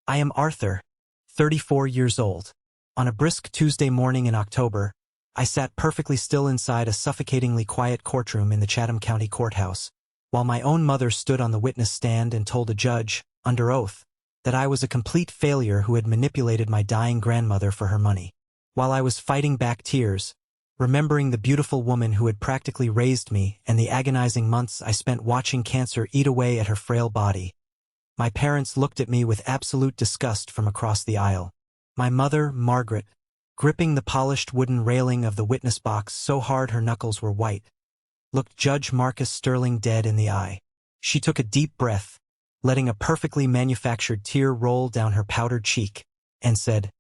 I am Arthur, 34 years old. On a brisk Tuesday morning in October, I sat perfectly still inside a suffocatingly quiet courtroom in the Chatham County Courthouse, while my own mother stood on the witness stand and told a judge, under oath, that I was a complete failure who had manipulated my dying grandmother for her money. While I was fighting back tears, remembering the beautiful woman who had practically raised me and the agonizing months I spent watching cancer eat away at her frail body, my parents looked at me with absolute disgust from across the aisle. My mother, Margaret, gripping the polished wooden railing of the witness box so hard her knuckles were white, looked Judge Marcus Sterling dead in the eye. She took a deep breath, letting a perfectly manufactured tear roll down her powdered cheek, and said,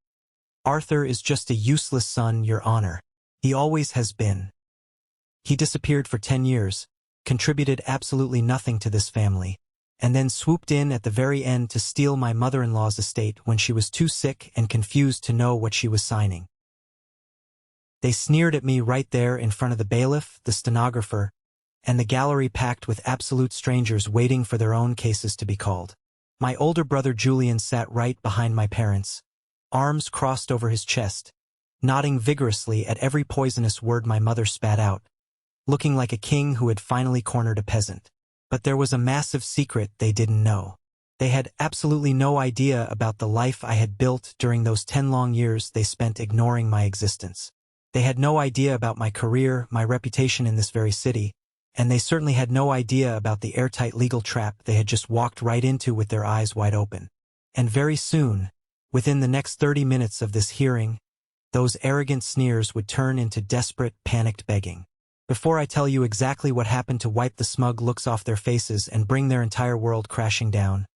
"Arthur is just a useless son, Your Honor. He always has been. He disappeared for 10 years, contributed absolutely nothing to this family, and then swooped in at the very end to steal my mother-in-law's estate when she was too sick and confused to know what she was signing." They sneered at me right there in front of the bailiff, the stenographer, and the gallery packed with absolute strangers waiting for their own cases to be called. My older brother Julian sat right behind my parents, arms crossed over his chest, nodding vigorously at every poisonous word my mother spat out, looking like a king who had finally cornered a peasant. But there was a massive secret they didn't know. They had absolutely no idea about the life I had built during those 10 long years they spent ignoring my existence. They had no idea about my career, my reputation in this very city, and they certainly had no idea about the airtight legal trap they had just walked right into with their eyes wide open. And very soon, within the next 30 minutes of this hearing, those arrogant sneers would turn into desperate, panicked begging. Before I tell you exactly what happened to wipe the smug looks off their faces and bring their entire world crashing down,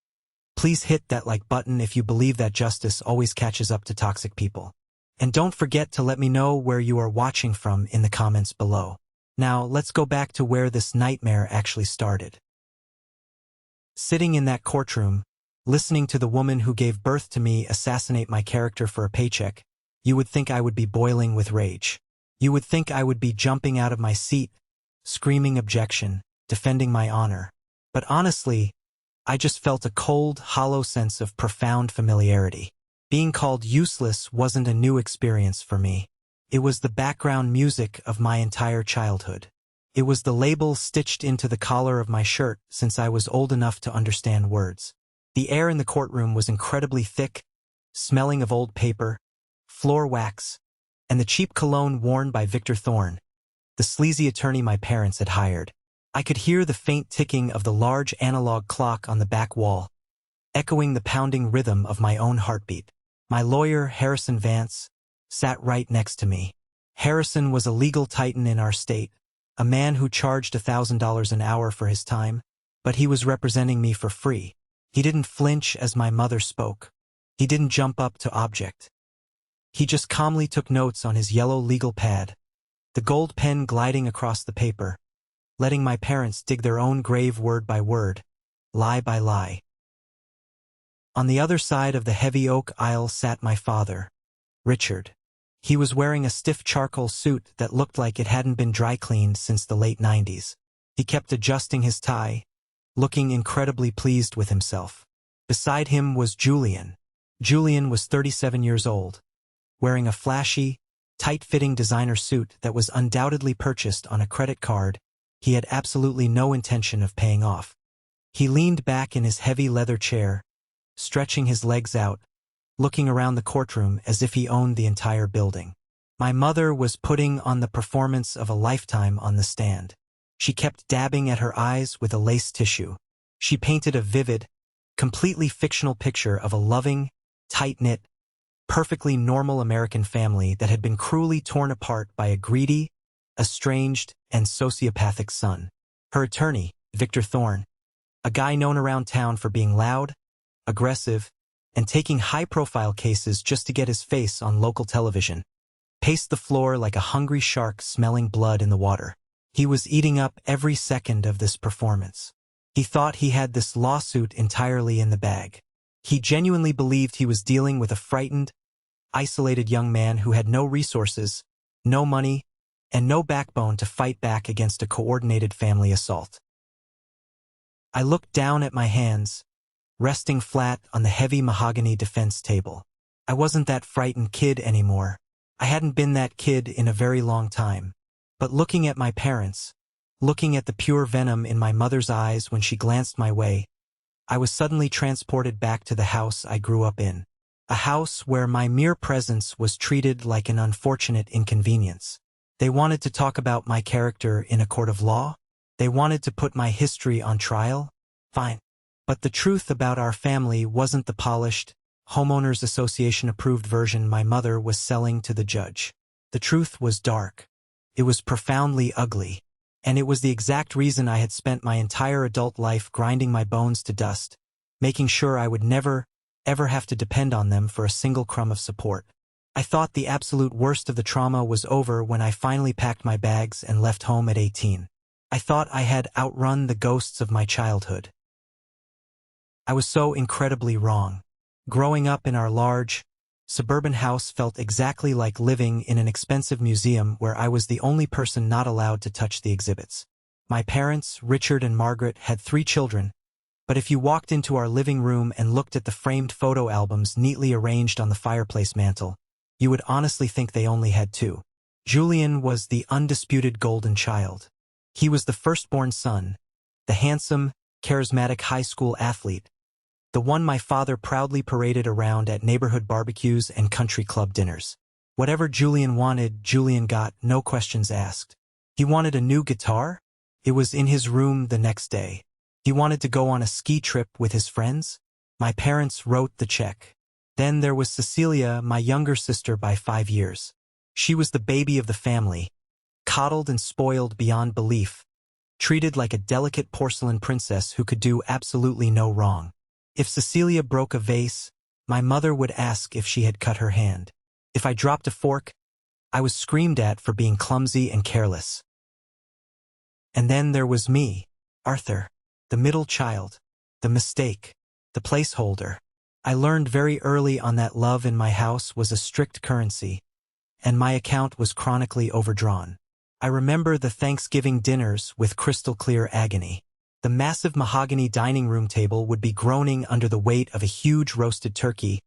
please hit that like button if you believe that justice always catches up to toxic people. And don't forget to let me know where you are watching from in the comments below. Now, let's go back to where this nightmare actually started. Sitting in that courtroom, listening to the woman who gave birth to me assassinate my character for a paycheck, you would think I would be boiling with rage. You would think I would be jumping out of my seat, screaming objection, defending my honor. But honestly, I just felt a cold, hollow sense of profound familiarity. Being called useless wasn't a new experience for me. It was the background music of my entire childhood. It was the label stitched into the collar of my shirt since I was old enough to understand words. The air in the courtroom was incredibly thick, smelling of old paper, floor wax, and the cheap cologne worn by Victor Thorne, the sleazy attorney my parents had hired. I could hear the faint ticking of the large analog clock on the back wall, echoing the pounding rhythm of my own heartbeat. My lawyer, Harrison Vance, sat right next to me. Harrison was a legal titan in our state, a man who charged $1,000 an hour for his time, but he was representing me for free. He didn't flinch as my mother spoke. He didn't jump up to object. He just calmly took notes on his yellow legal pad, the gold pen gliding across the paper, letting my parents dig their own grave word by word, lie by lie. On the other side of the heavy oak aisle sat my father, Richard. He was wearing a stiff charcoal suit that looked like it hadn't been dry cleaned since the late 90s. He kept adjusting his tie, looking incredibly pleased with himself. Beside him was Julian. Julian was 37 years old, wearing a flashy, tight-fitting designer suit that was undoubtedly purchased on a credit card he had absolutely no intention of paying off. He leaned back in his heavy leather chair, stretching his legs out, looking around the courtroom as if he owned the entire building. My mother was putting on the performance of a lifetime on the stand. She kept dabbing at her eyes with a lace tissue. She painted a vivid, completely fictional picture of a loving, tight-knit, perfectly normal American family that had been cruelly torn apart by a greedy, estranged, and sociopathic son. Her attorney, Victor Thorne, a guy known around town for being loud, aggressive, and taking high-profile cases just to get his face on local television, paced the floor like a hungry shark smelling blood in the water. He was eating up every second of this performance. He thought he had this lawsuit entirely in the bag. He genuinely believed he was dealing with a frightened, isolated young man who had no resources, no money, and no backbone to fight back against a coordinated family assault. I looked down at my hands, resting flat on the heavy mahogany defense table. I wasn't that frightened kid anymore. I hadn't been that kid in a very long time. But looking at my parents, looking at the pure venom in my mother's eyes when she glanced my way, I was suddenly transported back to the house I grew up in. A house where my mere presence was treated like an unfortunate inconvenience. They wanted to talk about my character in a court of law? They wanted to put my history on trial? Fine. But the truth about our family wasn't the polished, Homeowners Association approved version my mother was selling to the judge. The truth was dark. It was profoundly ugly. And it was the exact reason I had spent my entire adult life grinding my bones to dust, making sure I would never, ever have to depend on them for a single crumb of support. I thought the absolute worst of the trauma was over when I finally packed my bags and left home at 18. I thought I had outrun the ghosts of my childhood. I was so incredibly wrong. Growing up in our large, suburban house felt exactly like living in an expensive museum where I was the only person not allowed to touch the exhibits. My parents, Richard and Margaret, had 3 children, but if you walked into our living room and looked at the framed photo albums neatly arranged on the fireplace mantel, you would honestly think they only had 2. Julian was the undisputed golden child. He was the firstborn son, the handsome, charismatic high school athlete, the one my father proudly paraded around at neighborhood barbecues and country club dinners. Whatever Julian wanted, Julian got, no questions asked. He wanted a new guitar? It was in his room the next day. He wanted to go on a ski trip with his friends? My parents wrote the check. Then there was Cecilia, my younger sister by 5 years. She was the baby of the family, coddled and spoiled beyond belief, treated like a delicate porcelain princess who could do absolutely no wrong. If Cecilia broke a vase, my mother would ask if she had cut her hand. If I dropped a fork, I was screamed at for being clumsy and careless. And then there was me, Arthur, the middle child, the mistake, the placeholder. I learned very early on that love in my house was a strict currency, and my account was chronically overdrawn. I remember the Thanksgiving dinners with crystal-clear agony. The massive mahogany dining room table would be groaning under the weight of a huge roasted turkey,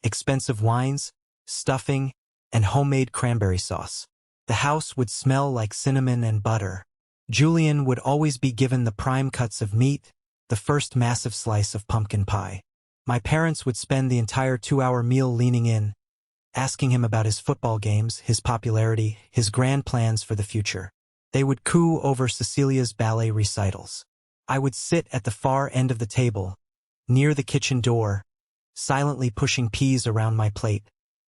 expensive wines, stuffing, and homemade cranberry sauce. The house would smell like cinnamon and butter. Julian would always be given the prime cuts of meat, the first massive slice of pumpkin pie. My parents would spend the entire 2-hour meal leaning in, asking him about his football games, his popularity, his grand plans for the future. They would coo over Cecilia's ballet recitals. I would sit at the far end of the table, near the kitchen door, silently pushing peas around my plate,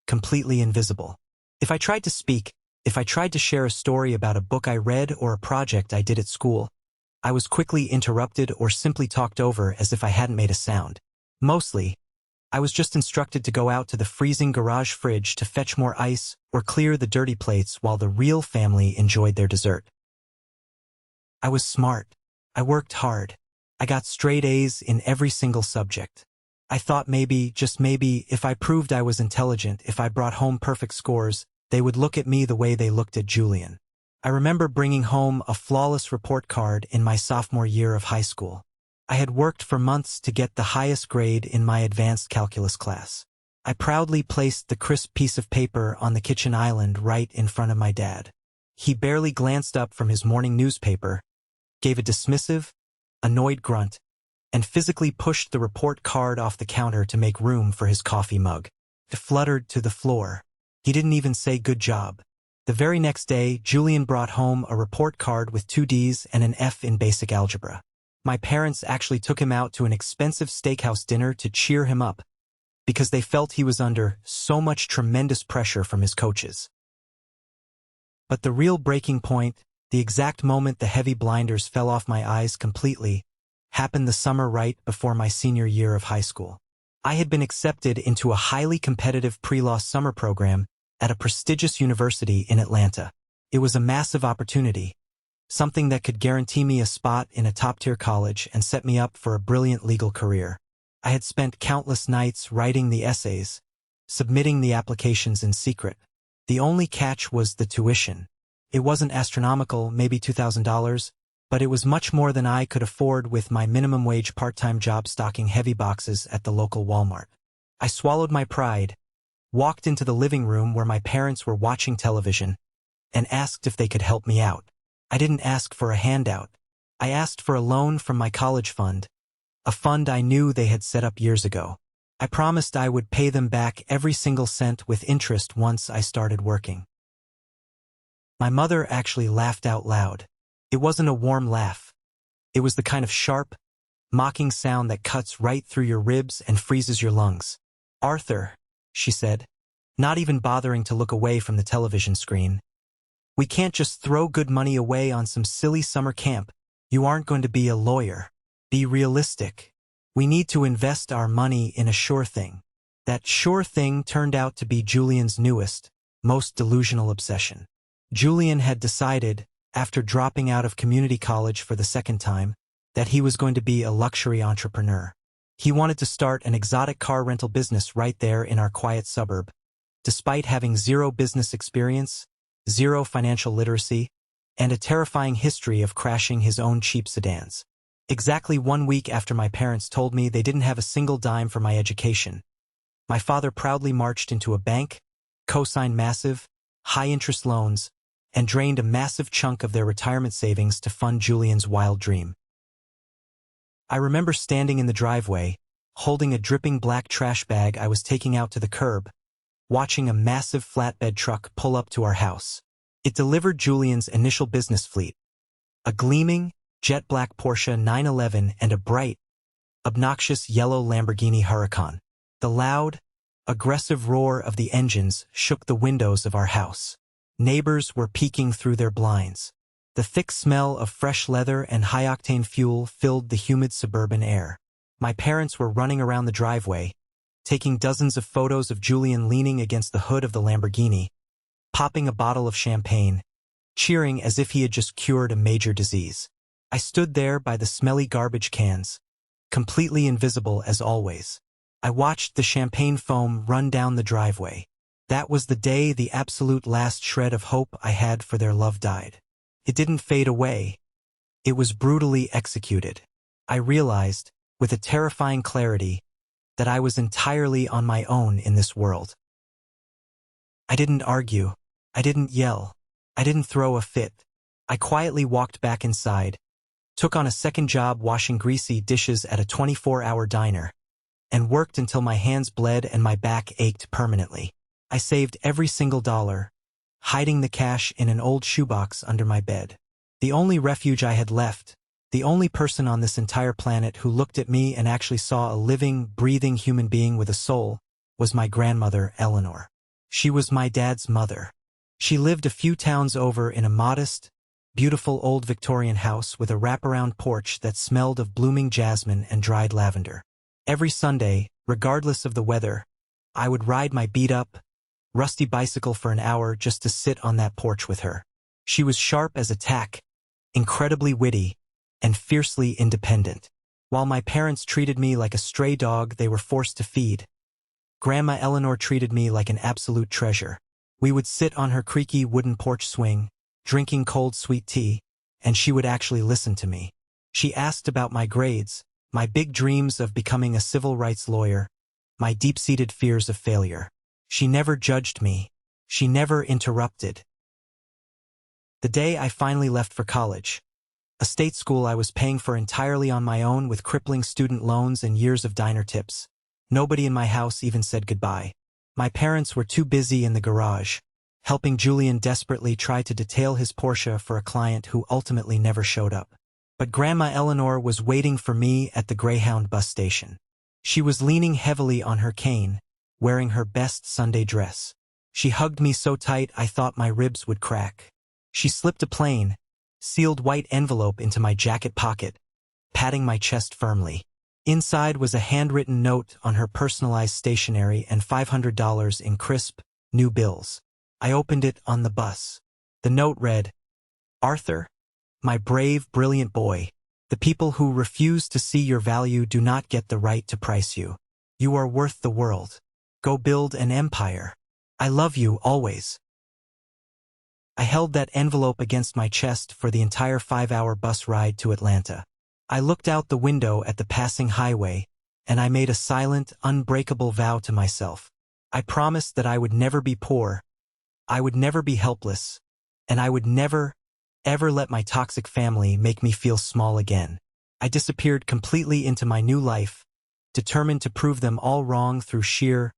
completely invisible. If I tried to speak, if I tried to share a story about a book I read or a project I did at school, I was quickly interrupted or simply talked over as if I hadn't made a sound. Mostly, I was just instructed to go out to the freezing garage fridge to fetch more ice or clear the dirty plates while the real family enjoyed their dessert. I was smart. I worked hard. I got straight A's in every single subject. I thought maybe, just maybe, if I proved I was intelligent, if I brought home perfect scores, they would look at me the way they looked at Julian. I remember bringing home a flawless report card in my sophomore year of high school. I had worked for months to get the highest grade in my advanced calculus class. I proudly placed the crisp piece of paper on the kitchen island right in front of my dad. He barely glanced up from his morning newspaper, gave a dismissive, annoyed grunt, and physically pushed the report card off the counter to make room for his coffee mug. It fluttered to the floor. He didn't even say good job. The very next day, Julian brought home a report card with 2 Ds and an F in basic algebra. My parents actually took him out to an expensive steakhouse dinner to cheer him up, because they felt he was under so much tremendous pressure from his coaches. But the real breaking point, the exact moment the heavy blinders fell off my eyes completely, happened the summer right before my senior year of high school. I had been accepted into a highly competitive pre-law summer program at a prestigious university in Atlanta. It was a massive opportunity, something that could guarantee me a spot in a top-tier college and set me up for a brilliant legal career. I had spent countless nights writing the essays, submitting the applications in secret. The only catch was the tuition. It wasn't astronomical, maybe $2,000, but it was much more than I could afford with my minimum wage part-time job stocking heavy boxes at the local Walmart. I swallowed my pride, walked into the living room where my parents were watching television, and asked if they could help me out. I didn't ask for a handout. I asked for a loan from my college fund, a fund I knew they had set up years ago. I promised I would pay them back every single cent with interest once I started working. My mother actually laughed out loud. It wasn't a warm laugh. It was the kind of sharp, mocking sound that cuts right through your ribs and freezes your lungs. "Arthur," she said, not even bothering to look away from the television screen, "we can't just throw good money away on some silly summer camp. You aren't going to be a lawyer. Be realistic. We need to invest our money in a sure thing." That sure thing turned out to be Julian's newest, most delusional obsession. Julian had decided, after dropping out of community college for the second time, that he was going to be a luxury entrepreneur. He wanted to start an exotic car rental business right there in our quiet suburb. Despite having zero business experience, zero financial literacy, and a terrifying history of crashing his own cheap sedans. Exactly 1 week after my parents told me they didn't have a single dime for my education, my father proudly marched into a bank, co-signed massive, high-interest loans, and drained a massive chunk of their retirement savings to fund Julian's wild dream. I remember standing in the driveway, holding a dripping black trash bag I was taking out to the curb, watching a massive flatbed truck pull up to our house. It delivered Julian's initial business fleet, a gleaming, jet black Porsche 911 and a bright, obnoxious yellow Lamborghini Huracan. The loud, aggressive roar of the engines shook the windows of our house. Neighbors were peeking through their blinds. The thick smell of fresh leather and high-octane fuel filled the humid suburban air. My parents were running around the driveway, taking dozens of photos of Julian leaning against the hood of the Lamborghini, popping a bottle of champagne, cheering as if he had just cured a major disease. I stood there by the smelly garbage cans, completely invisible as always. I watched the champagne foam run down the driveway. That was the day the absolute last shred of hope I had for their love died. It didn't fade away. It was brutally executed. I realized, with a terrifying clarity, that I was entirely on my own in this world. I didn't argue. I didn't yell. I didn't throw a fit. I quietly walked back inside, took on a second job washing greasy dishes at a 24-hour diner, and worked until my hands bled and my back ached permanently. I saved every single dollar, hiding the cash in an old shoebox under my bed. The only refuge I had left, the only person on this entire planet who looked at me and actually saw a living, breathing human being with a soul, was my grandmother, Eleanor. She was my dad's mother. She lived a few towns over in a modest, beautiful old Victorian house with a wraparound porch that smelled of blooming jasmine and dried lavender. Every Sunday, regardless of the weather, I would ride my beat-up, rusty bicycle for an hour just to sit on that porch with her. She was sharp as a tack, incredibly witty, and fiercely independent. While my parents treated me like a stray dog they were forced to feed, Grandma Eleanor treated me like an absolute treasure. We would sit on her creaky wooden porch swing, drinking cold sweet tea, and she would actually listen to me. She asked about my grades, my big dreams of becoming a civil rights lawyer, my deep-seated fears of failure. She never judged me. She never interrupted. The day I finally left for college, a state school I was paying for entirely on my own with crippling student loans and years of diner tips, nobody in my house even said goodbye. My parents were too busy in the garage, helping Julian desperately try to detail his Porsche for a client who ultimately never showed up. But Grandma Eleanor was waiting for me at the Greyhound bus station. She was leaning heavily on her cane, wearing her best Sunday dress. She hugged me so tight I thought my ribs would crack. She slipped a plain, sealed white envelope into my jacket pocket, patting my chest firmly. Inside was a handwritten note on her personalized stationery and $500 in crisp, new bills. I opened it on the bus. The note read, "Arthur, my brave, brilliant boy, the people who refuse to see your value do not get the right to price you. You are worth the world. Go build an empire. I love you always." I held that envelope against my chest for the entire 5-hour bus ride to Atlanta. I looked out the window at the passing highway, and I made a silent, unbreakable vow to myself. I promised that I would never be poor, I would never be helpless, and I would never, ever let my toxic family make me feel small again. I disappeared completely into my new life, determined to prove them all wrong through sheer,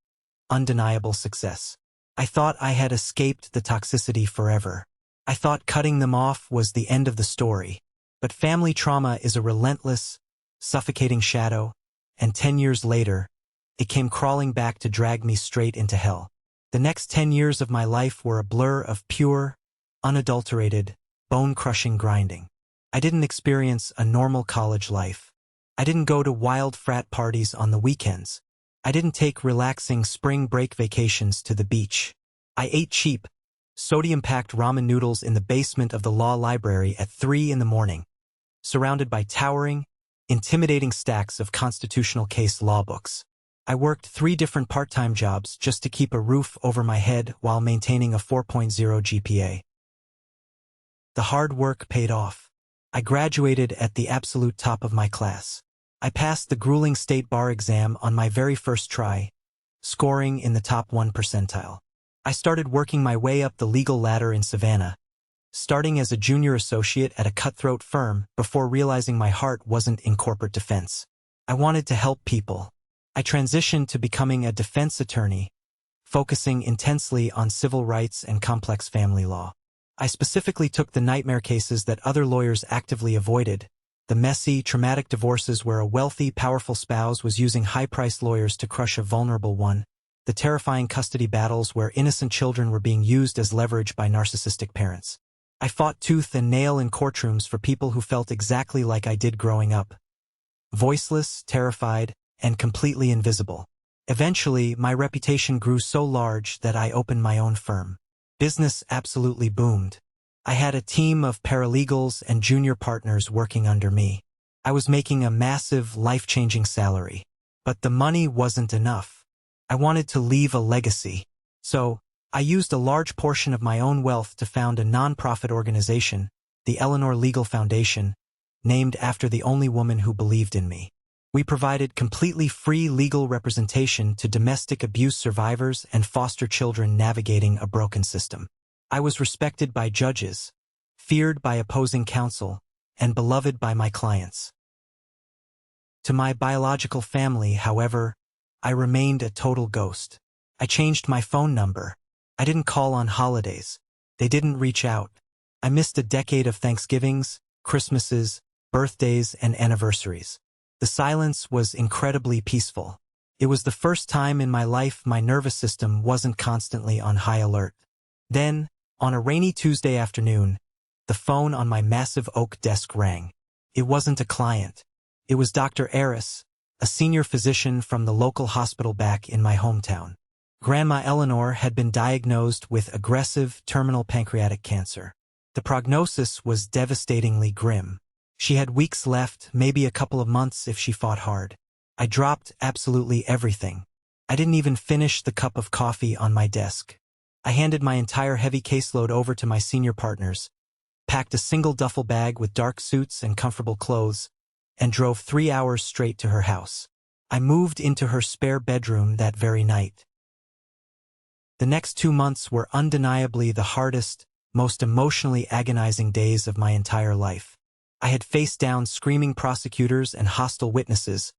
undeniable success. I thought I had escaped the toxicity forever. I thought cutting them off was the end of the story. But family trauma is a relentless, suffocating shadow, and 10 years later, it came crawling back to drag me straight into hell. The next 10 years of my life were a blur of pure, unadulterated, bone-crushing grinding. I didn't experience a normal college life. I didn't go to wild frat parties on the weekends. I didn't take relaxing spring break vacations to the beach. I ate cheap, sodium-packed ramen noodles in the basement of the law library at 3 in the morning, surrounded by towering, intimidating stacks of constitutional case law books. I worked 3 different part-time jobs just to keep a roof over my head while maintaining a 4.0 GPA. The hard work paid off. I graduated at the absolute top of my class. I passed the grueling state bar exam on my very first try, scoring in the top 1 percentile. I started working my way up the legal ladder in Savannah, starting as a junior associate at a cutthroat firm before realizing my heart wasn't in corporate defense. I wanted to help people. I transitioned to becoming a defense attorney, focusing intensely on civil rights and complex family law. I specifically took the nightmare cases that other lawyers actively avoided, the messy, traumatic divorces where a wealthy, powerful spouse was using high-priced lawyers to crush a vulnerable one, the terrifying custody battles where innocent children were being used as leverage by narcissistic parents. I fought tooth and nail in courtrooms for people who felt exactly like I did growing up. Voiceless, terrified, and completely invisible. Eventually, my reputation grew so large that I opened my own firm. Business absolutely boomed. I had a team of paralegals and junior partners working under me. I was making a massive, life-changing salary. But the money wasn't enough. I wanted to leave a legacy. So, I used a large portion of my own wealth to found a nonprofit organization, the Eleanor Legal Foundation, named after the only woman who believed in me. We provided completely free legal representation to domestic abuse survivors and foster children navigating a broken system. I was respected by judges, feared by opposing counsel, and beloved by my clients. To my biological family, however, I remained a total ghost. I changed my phone number. I didn't call on holidays. They didn't reach out. I missed a decade of Thanksgivings, Christmases, birthdays, and anniversaries. The silence was incredibly peaceful. It was the first time in my life my nervous system wasn't constantly on high alert. Then, on a rainy Tuesday afternoon, the phone on my massive oak desk rang. It wasn't a client. It was Dr. Eris, a senior physician from the local hospital back in my hometown. Grandma Eleanor had been diagnosed with aggressive terminal pancreatic cancer. The prognosis was devastatingly grim. She had weeks left, maybe a couple of months if she fought hard. I dropped absolutely everything. I didn't even finish the cup of coffee on my desk. I handed my entire heavy caseload over to my senior partners, packed a single duffel bag with dark suits and comfortable clothes, and drove 3 hours straight to her house. I moved into her spare bedroom that very night. The next 2 months were undeniably the hardest, most emotionally agonizing days of my entire life. I had faced down screaming prosecutors and hostile witnesses,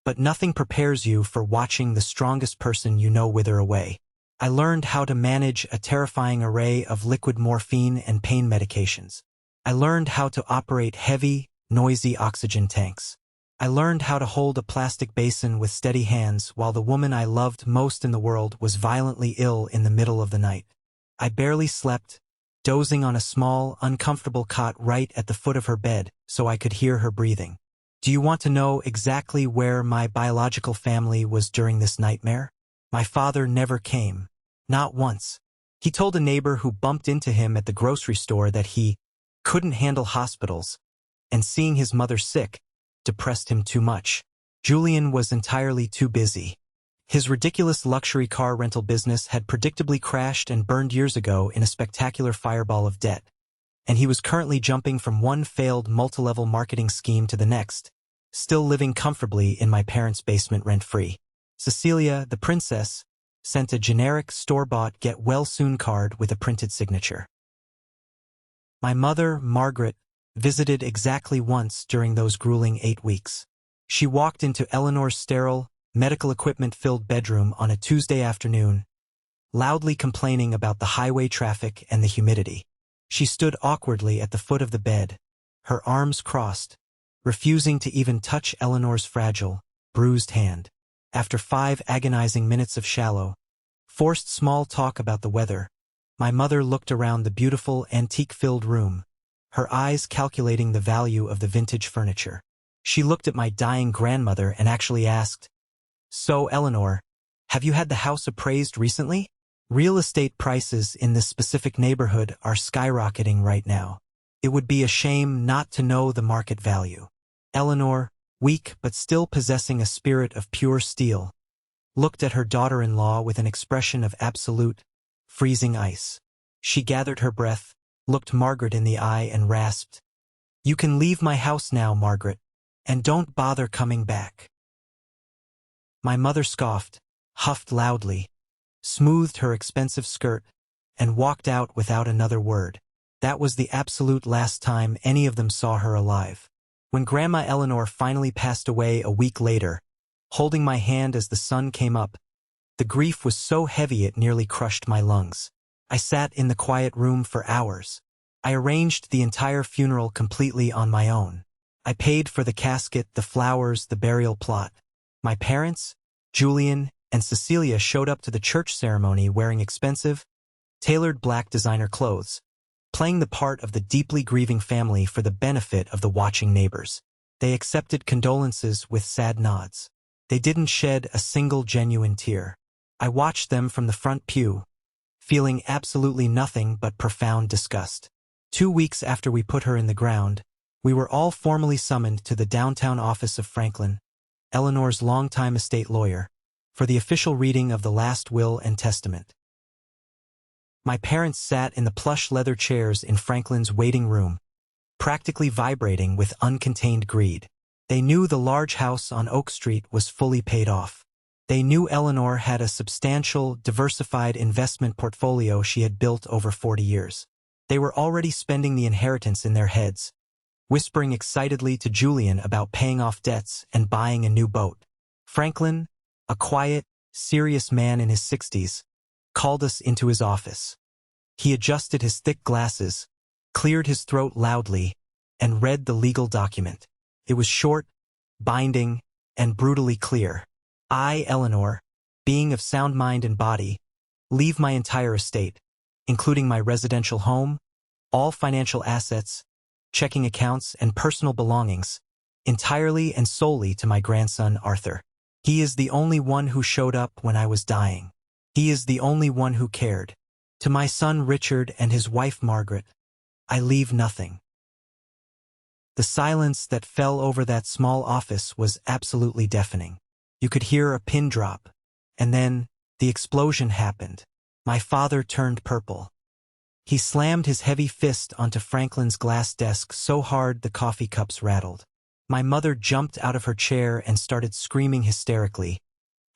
but nothing prepares you for watching the strongest person you know wither away. I learned how to manage a terrifying array of liquid morphine and pain medications. I learned how to operate heavy, noisy oxygen tanks. I learned how to hold a plastic basin with steady hands while the woman I loved most in the world was violently ill in the middle of the night. I barely slept, dozing on a small, uncomfortable cot right at the foot of her bed so I could hear her breathing. Do you want to know exactly where my biological family was during this nightmare? My father never came. Not once. He told a neighbor who bumped into him at the grocery store that he couldn't handle hospitals, and seeing his mother sick depressed him too much. Julian was entirely too busy. His ridiculous luxury car rental business had predictably crashed and burned years ago in a spectacular fireball of debt, and he was currently jumping from one failed multi-level marketing scheme to the next, still living comfortably in my parents' basement rent-free. Cecilia, the princess, sent a generic store-bought get-well-soon card with a printed signature. My mother, Margaret, visited exactly once during those grueling 8 weeks. She walked into Eleanor's sterile, medical equipment-filled bedroom on a Tuesday afternoon, loudly complaining about the highway traffic and the humidity. She stood awkwardly at the foot of the bed, her arms crossed, refusing to even touch Eleanor's fragile, bruised hand. After 5 agonizing minutes of shallow, forced small talk about the weather, my mother looked around the beautiful, antique-filled room, her eyes calculating the value of the vintage furniture. She looked at my dying grandmother and actually asked, "So, Eleanor, have you had the house appraised recently? Real estate prices in this specific neighborhood are skyrocketing right now. It would be a shame not to know the market value." Eleanor, weak but still possessing a spirit of pure steel, looked at her daughter-in-law with an expression of absolute, freezing ice. She gathered her breath, looked Margaret in the eye and rasped, "You can leave my house now, Margaret, and don't bother coming back." My mother scoffed, huffed loudly, smoothed her expensive skirt, and walked out without another word. That was the absolute last time any of them saw her alive. When Grandma Eleanor finally passed away a week later, holding my hand as the sun came up, the grief was so heavy it nearly crushed my lungs. I sat in the quiet room for hours. I arranged the entire funeral completely on my own. I paid for the casket, the flowers, the burial plot. My parents, Julian, and Cecilia showed up to the church ceremony wearing expensive, tailored black designer clothes, playing the part of the deeply grieving family for the benefit of the watching neighbors. They accepted condolences with sad nods. They didn't shed a single genuine tear. I watched them from the front pew, feeling absolutely nothing but profound disgust. 2 weeks after we put her in the ground, we were all formally summoned to the downtown office of Franklin, Eleanor's longtime estate lawyer, for the official reading of the last will and testament. My parents sat in the plush leather chairs in Franklin's waiting room, practically vibrating with uncontained greed. They knew the large house on Oak Street was fully paid off. They knew Eleanor had a substantial, diversified investment portfolio she had built over 40 years. They were already spending the inheritance in their heads, whispering excitedly to Julian about paying off debts and buying a new boat. Franklin, a quiet, serious man in his 60s, called us into his office. He adjusted his thick glasses, cleared his throat loudly, and read the legal document. It was short, binding, and brutally clear. "I, Eleanor, being of sound mind and body, leave my entire estate, including my residential home, all financial assets, checking accounts, and personal belongings, entirely and solely to my grandson Arthur. He is the only one who showed up when I was dying. He is the only one who cared. To my son Richard and his wife Margaret, I leave nothing." The silence that fell over that small office was absolutely deafening. You could hear a pin drop, and then the explosion happened. My father turned purple. He slammed his heavy fist onto Franklin's glass desk so hard the coffee cups rattled. My mother jumped out of her chair and started screaming hysterically,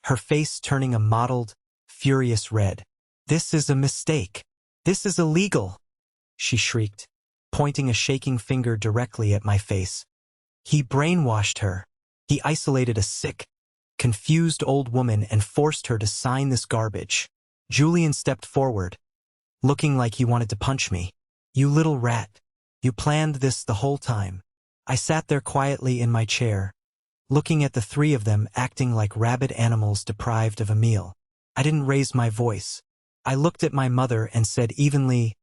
her face turning a mottled, furious red. "This is a mistake. This is illegal," she shrieked, pointing a shaking finger directly at my face. "He brainwashed her. He isolated a sick, confused old woman and forced her to sign this garbage." Julian stepped forward, looking like he wanted to punch me. "You little rat. You planned this the whole time." I sat there quietly in my chair, looking at the three of them acting like rabid animals deprived of a meal. I didn't raise my voice. I looked at my mother and said evenly,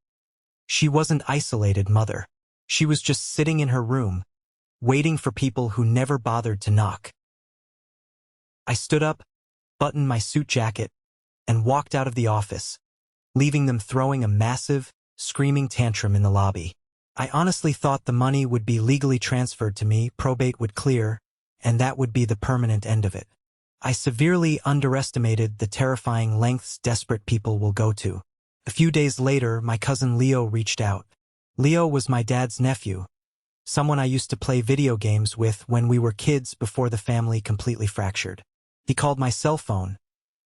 "She wasn't isolated, Mother. She was just sitting in her room, waiting for people who never bothered to knock." I stood up, buttoned my suit jacket, and walked out of the office, leaving them throwing a massive, screaming tantrum in the lobby. I honestly thought the money would be legally transferred to me, probate would clear, and that would be the permanent end of it. I severely underestimated the terrifying lengths desperate people will go to. A few days later, my cousin Leo reached out. Leo was my dad's nephew, someone I used to play video games with when we were kids before the family completely fractured. He called my cell phone,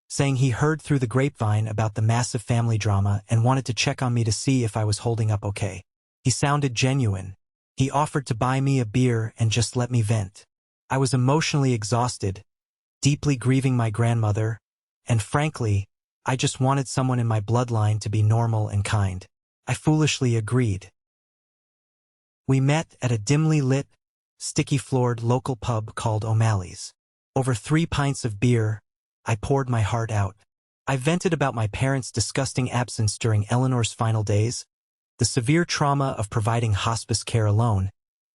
saying he heard through the grapevine about the massive family drama and wanted to check on me to see if I was holding up okay. He sounded genuine. He offered to buy me a beer and just let me vent. I was emotionally exhausted, deeply grieving my grandmother, and frankly, I just wanted someone in my bloodline to be normal and kind. I foolishly agreed. We met at a dimly lit, sticky-floored local pub called O'Malley's. Over 3 pints of beer, I poured my heart out. I vented about my parents' disgusting absence during Eleanor's final days, the severe trauma of providing hospice care alone,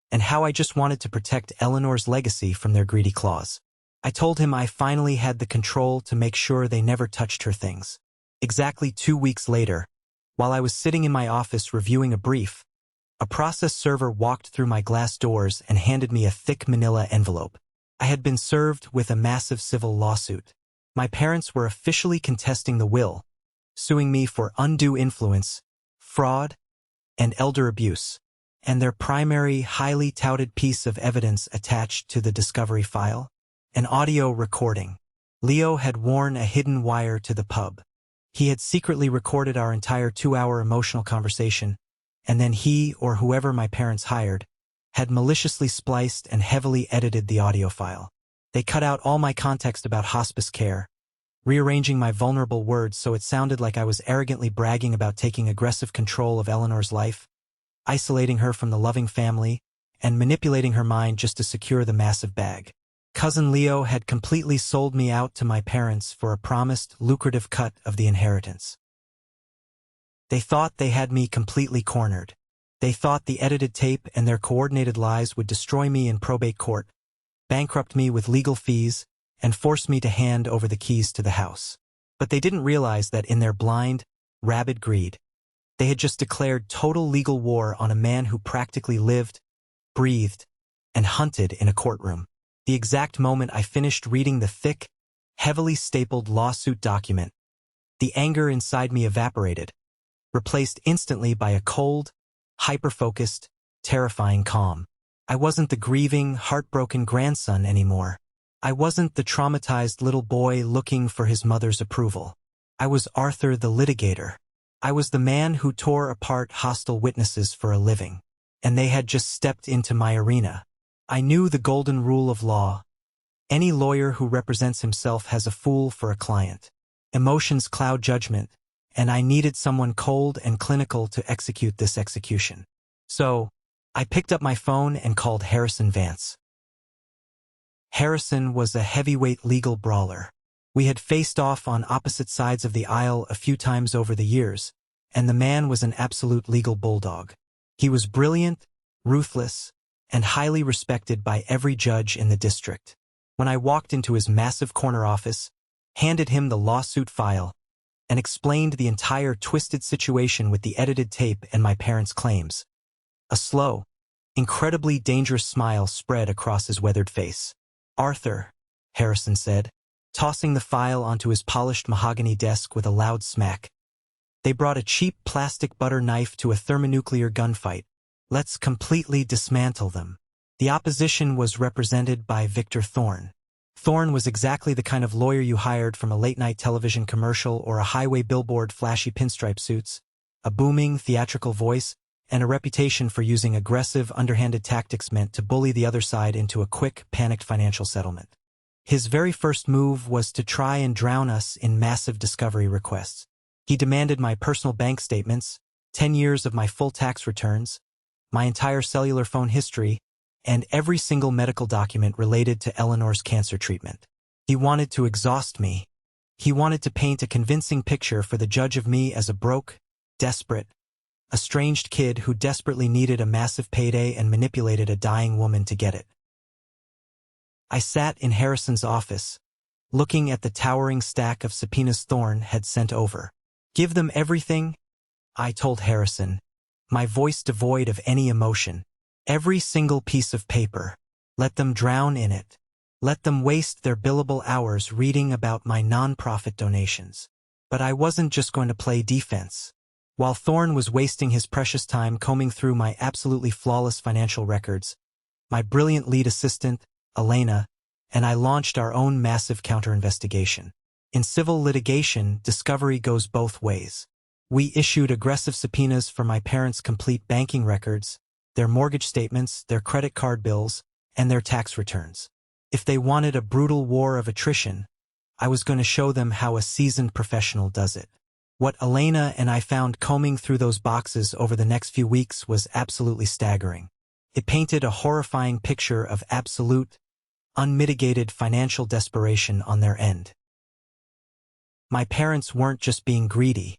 and how I just wanted to protect Eleanor's legacy from their greedy claws. I told him I finally had the control to make sure they never touched her things. Exactly 2 weeks later, while I was sitting in my office reviewing a brief, a process server walked through my glass doors and handed me a thick manila envelope. I had been served with a massive civil lawsuit. My parents were officially contesting the will, suing me for undue influence, fraud, and elder abuse, and their primary, highly touted piece of evidence attached to the discovery file? An audio recording. Leo had worn a hidden wire to the pub. He had secretly recorded our entire 2-hour emotional conversation, and then he, or whoever my parents hired, had maliciously spliced and heavily edited the audio file. They cut out all my context about hospice care, rearranging my vulnerable words so it sounded like I was arrogantly bragging about taking aggressive control of Eleanor's life, isolating her from the loving family, and manipulating her mind just to secure the massive bag. Cousin Leo had completely sold me out to my parents for a promised, lucrative cut of the inheritance. They thought they had me completely cornered. They thought the edited tape and their coordinated lies would destroy me in probate court, bankrupt me with legal fees, and force me to hand over the keys to the house. But they didn't realize that in their blind, rabid greed, they had just declared total legal war on a man who practically lived, breathed, and hunted in a courtroom. The exact moment I finished reading the thick, heavily stapled lawsuit document, the anger inside me evaporated, replaced instantly by a cold, hyper-focused, terrifying calm. I wasn't the grieving, heartbroken grandson anymore. I wasn't the traumatized little boy looking for his mother's approval. I was Arthur the litigator. I was the man who tore apart hostile witnesses for a living, and they had just stepped into my arena. I knew the golden rule of law. Any lawyer who represents himself has a fool for a client. Emotions cloud judgment, and I needed someone cold and clinical to execute this execution. So, I picked up my phone and called Harrison Vance. Harrison was a heavyweight legal brawler. We had faced off on opposite sides of the aisle a few times over the years, and the man was an absolute legal bulldog. He was brilliant, ruthless, and highly respected by every judge in the district. When I walked into his massive corner office, handed him the lawsuit file, and explained the entire twisted situation with the edited tape and my parents' claims, a slow, incredibly dangerous smile spread across his weathered face. "Arthur," Harrison said, tossing the file onto his polished mahogany desk with a loud smack. "They brought a cheap plastic butter knife to a thermonuclear gunfight. Let's completely dismantle them." The opposition was represented by Victor Thorne. Thorne was exactly the kind of lawyer you hired from a late-night television commercial or a highway billboard, flashy pinstripe suits, a booming, theatrical voice, and a reputation for using aggressive, underhanded tactics meant to bully the other side into a quick, panicked financial settlement. His very first move was to try and drown us in massive discovery requests. He demanded my personal bank statements, 10 years of my full tax returns, my entire cellular phone history, and every single medical document related to Eleanor's cancer treatment. He wanted to exhaust me. He wanted to paint a convincing picture for the judge of me as a broke, desperate, estranged kid who desperately needed a massive payday and manipulated a dying woman to get it. I sat in Harrison's office, looking at the towering stack of subpoenas Thorne had sent over. "Give them everything," I told Harrison, my voice devoid of any emotion. "Every single piece of paper. Let them drown in it. Let them waste their billable hours reading about my nonprofit donations. But I wasn't just going to play defense. While Thorne was wasting his precious time combing through my absolutely flawless financial records, my brilliant lead assistant, Elena, and I launched our own massive counter-investigation. In civil litigation, discovery goes both ways. We issued aggressive subpoenas for my parents' complete banking records, their mortgage statements, their credit card bills, and their tax returns. If they wanted a brutal war of attrition, I was going to show them how a seasoned professional does it. What Elena and I found combing through those boxes over the next few weeks was absolutely staggering. It painted a horrifying picture of absolute, unmitigated financial desperation on their end. My parents weren't just being greedy.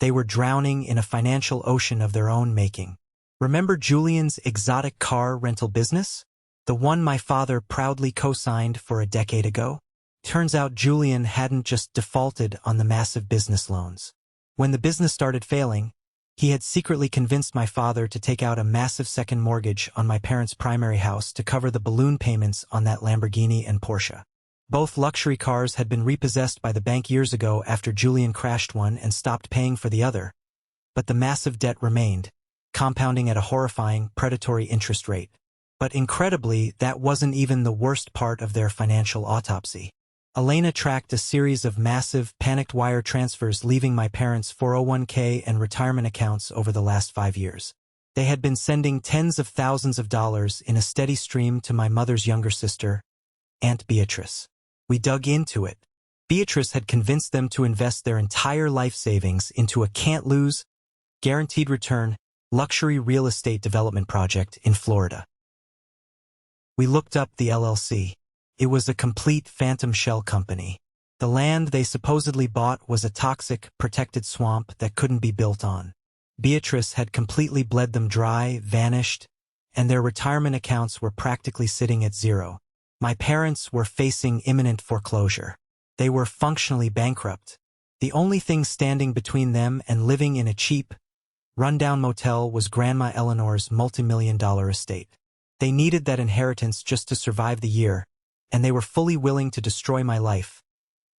They were drowning in a financial ocean of their own making. Remember Julian's exotic car rental business? The one my father proudly co-signed for a decade ago? Turns out Julian hadn't just defaulted on the massive business loans. When the business started failing, he had secretly convinced my father to take out a massive second mortgage on my parents' primary house to cover the balloon payments on that Lamborghini and Porsche. Both luxury cars had been repossessed by the bank years ago after Julian crashed one and stopped paying for the other. But the massive debt remained, compounding at a horrifying, predatory interest rate. But incredibly, that wasn't even the worst part of their financial autopsy. Elena tracked a series of massive, panicked wire transfers leaving my parents' 401k and retirement accounts over the last 5 years. They had been sending tens of thousands of dollars in a steady stream to my mother's younger sister, Aunt Beatrice. We dug into it. Beatrice had convinced them to invest their entire life savings into a can't-lose, guaranteed return, luxury real estate development project in Florida. We looked up the LLC. It was a complete phantom shell company. The land they supposedly bought was a toxic, protected swamp that couldn't be built on. Beatrice had completely bled them dry, vanished, and their retirement accounts were practically sitting at zero. My parents were facing imminent foreclosure. They were functionally bankrupt. The only thing standing between them and living in a cheap, rundown motel was Grandma Eleanor's multi-million-dollar estate. They needed that inheritance just to survive the year, and they were fully willing to destroy my life,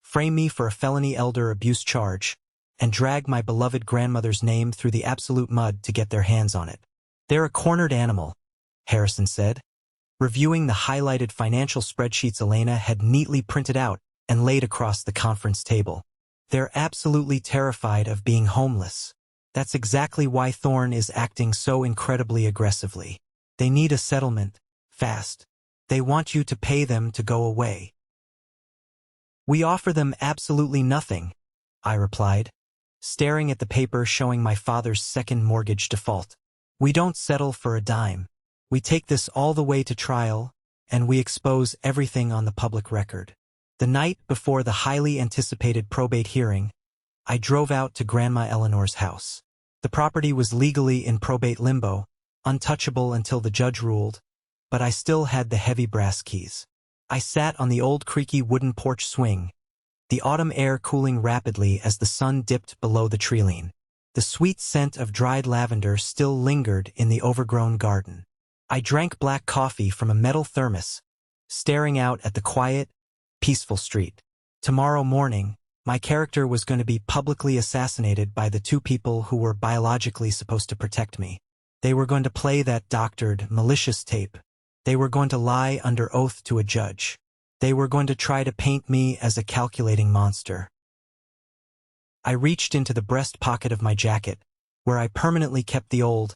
frame me for a felony elder abuse charge, and drag my beloved grandmother's name through the absolute mud to get their hands on it. "They're a cornered animal," Harrison said, reviewing the highlighted financial spreadsheets Elena had neatly printed out and laid across the conference table. "They're absolutely terrified of being homeless. That's exactly why Thorne is acting so incredibly aggressively. They need a settlement, fast. They want you to pay them to go away." "We offer them absolutely nothing," I replied, staring at the paper showing my father's second mortgage default. "We don't settle for a dime. We take this all the way to trial, and we expose everything on the public record." The night before the highly anticipated probate hearing, I drove out to Grandma Eleanor's house. The property was legally in probate limbo, untouchable until the judge ruled, but I still had the heavy brass keys. I sat on the old creaky wooden porch swing, the autumn air cooling rapidly as the sun dipped below the treeline. The sweet scent of dried lavender still lingered in the overgrown garden. I drank black coffee from a metal thermos, staring out at the quiet, peaceful street. Tomorrow morning, my character was going to be publicly assassinated by the two people who were biologically supposed to protect me. They were going to play that doctored, malicious tape. They were going to lie under oath to a judge. They were going to try to paint me as a calculating monster. I reached into the breast pocket of my jacket, where I permanently kept the old,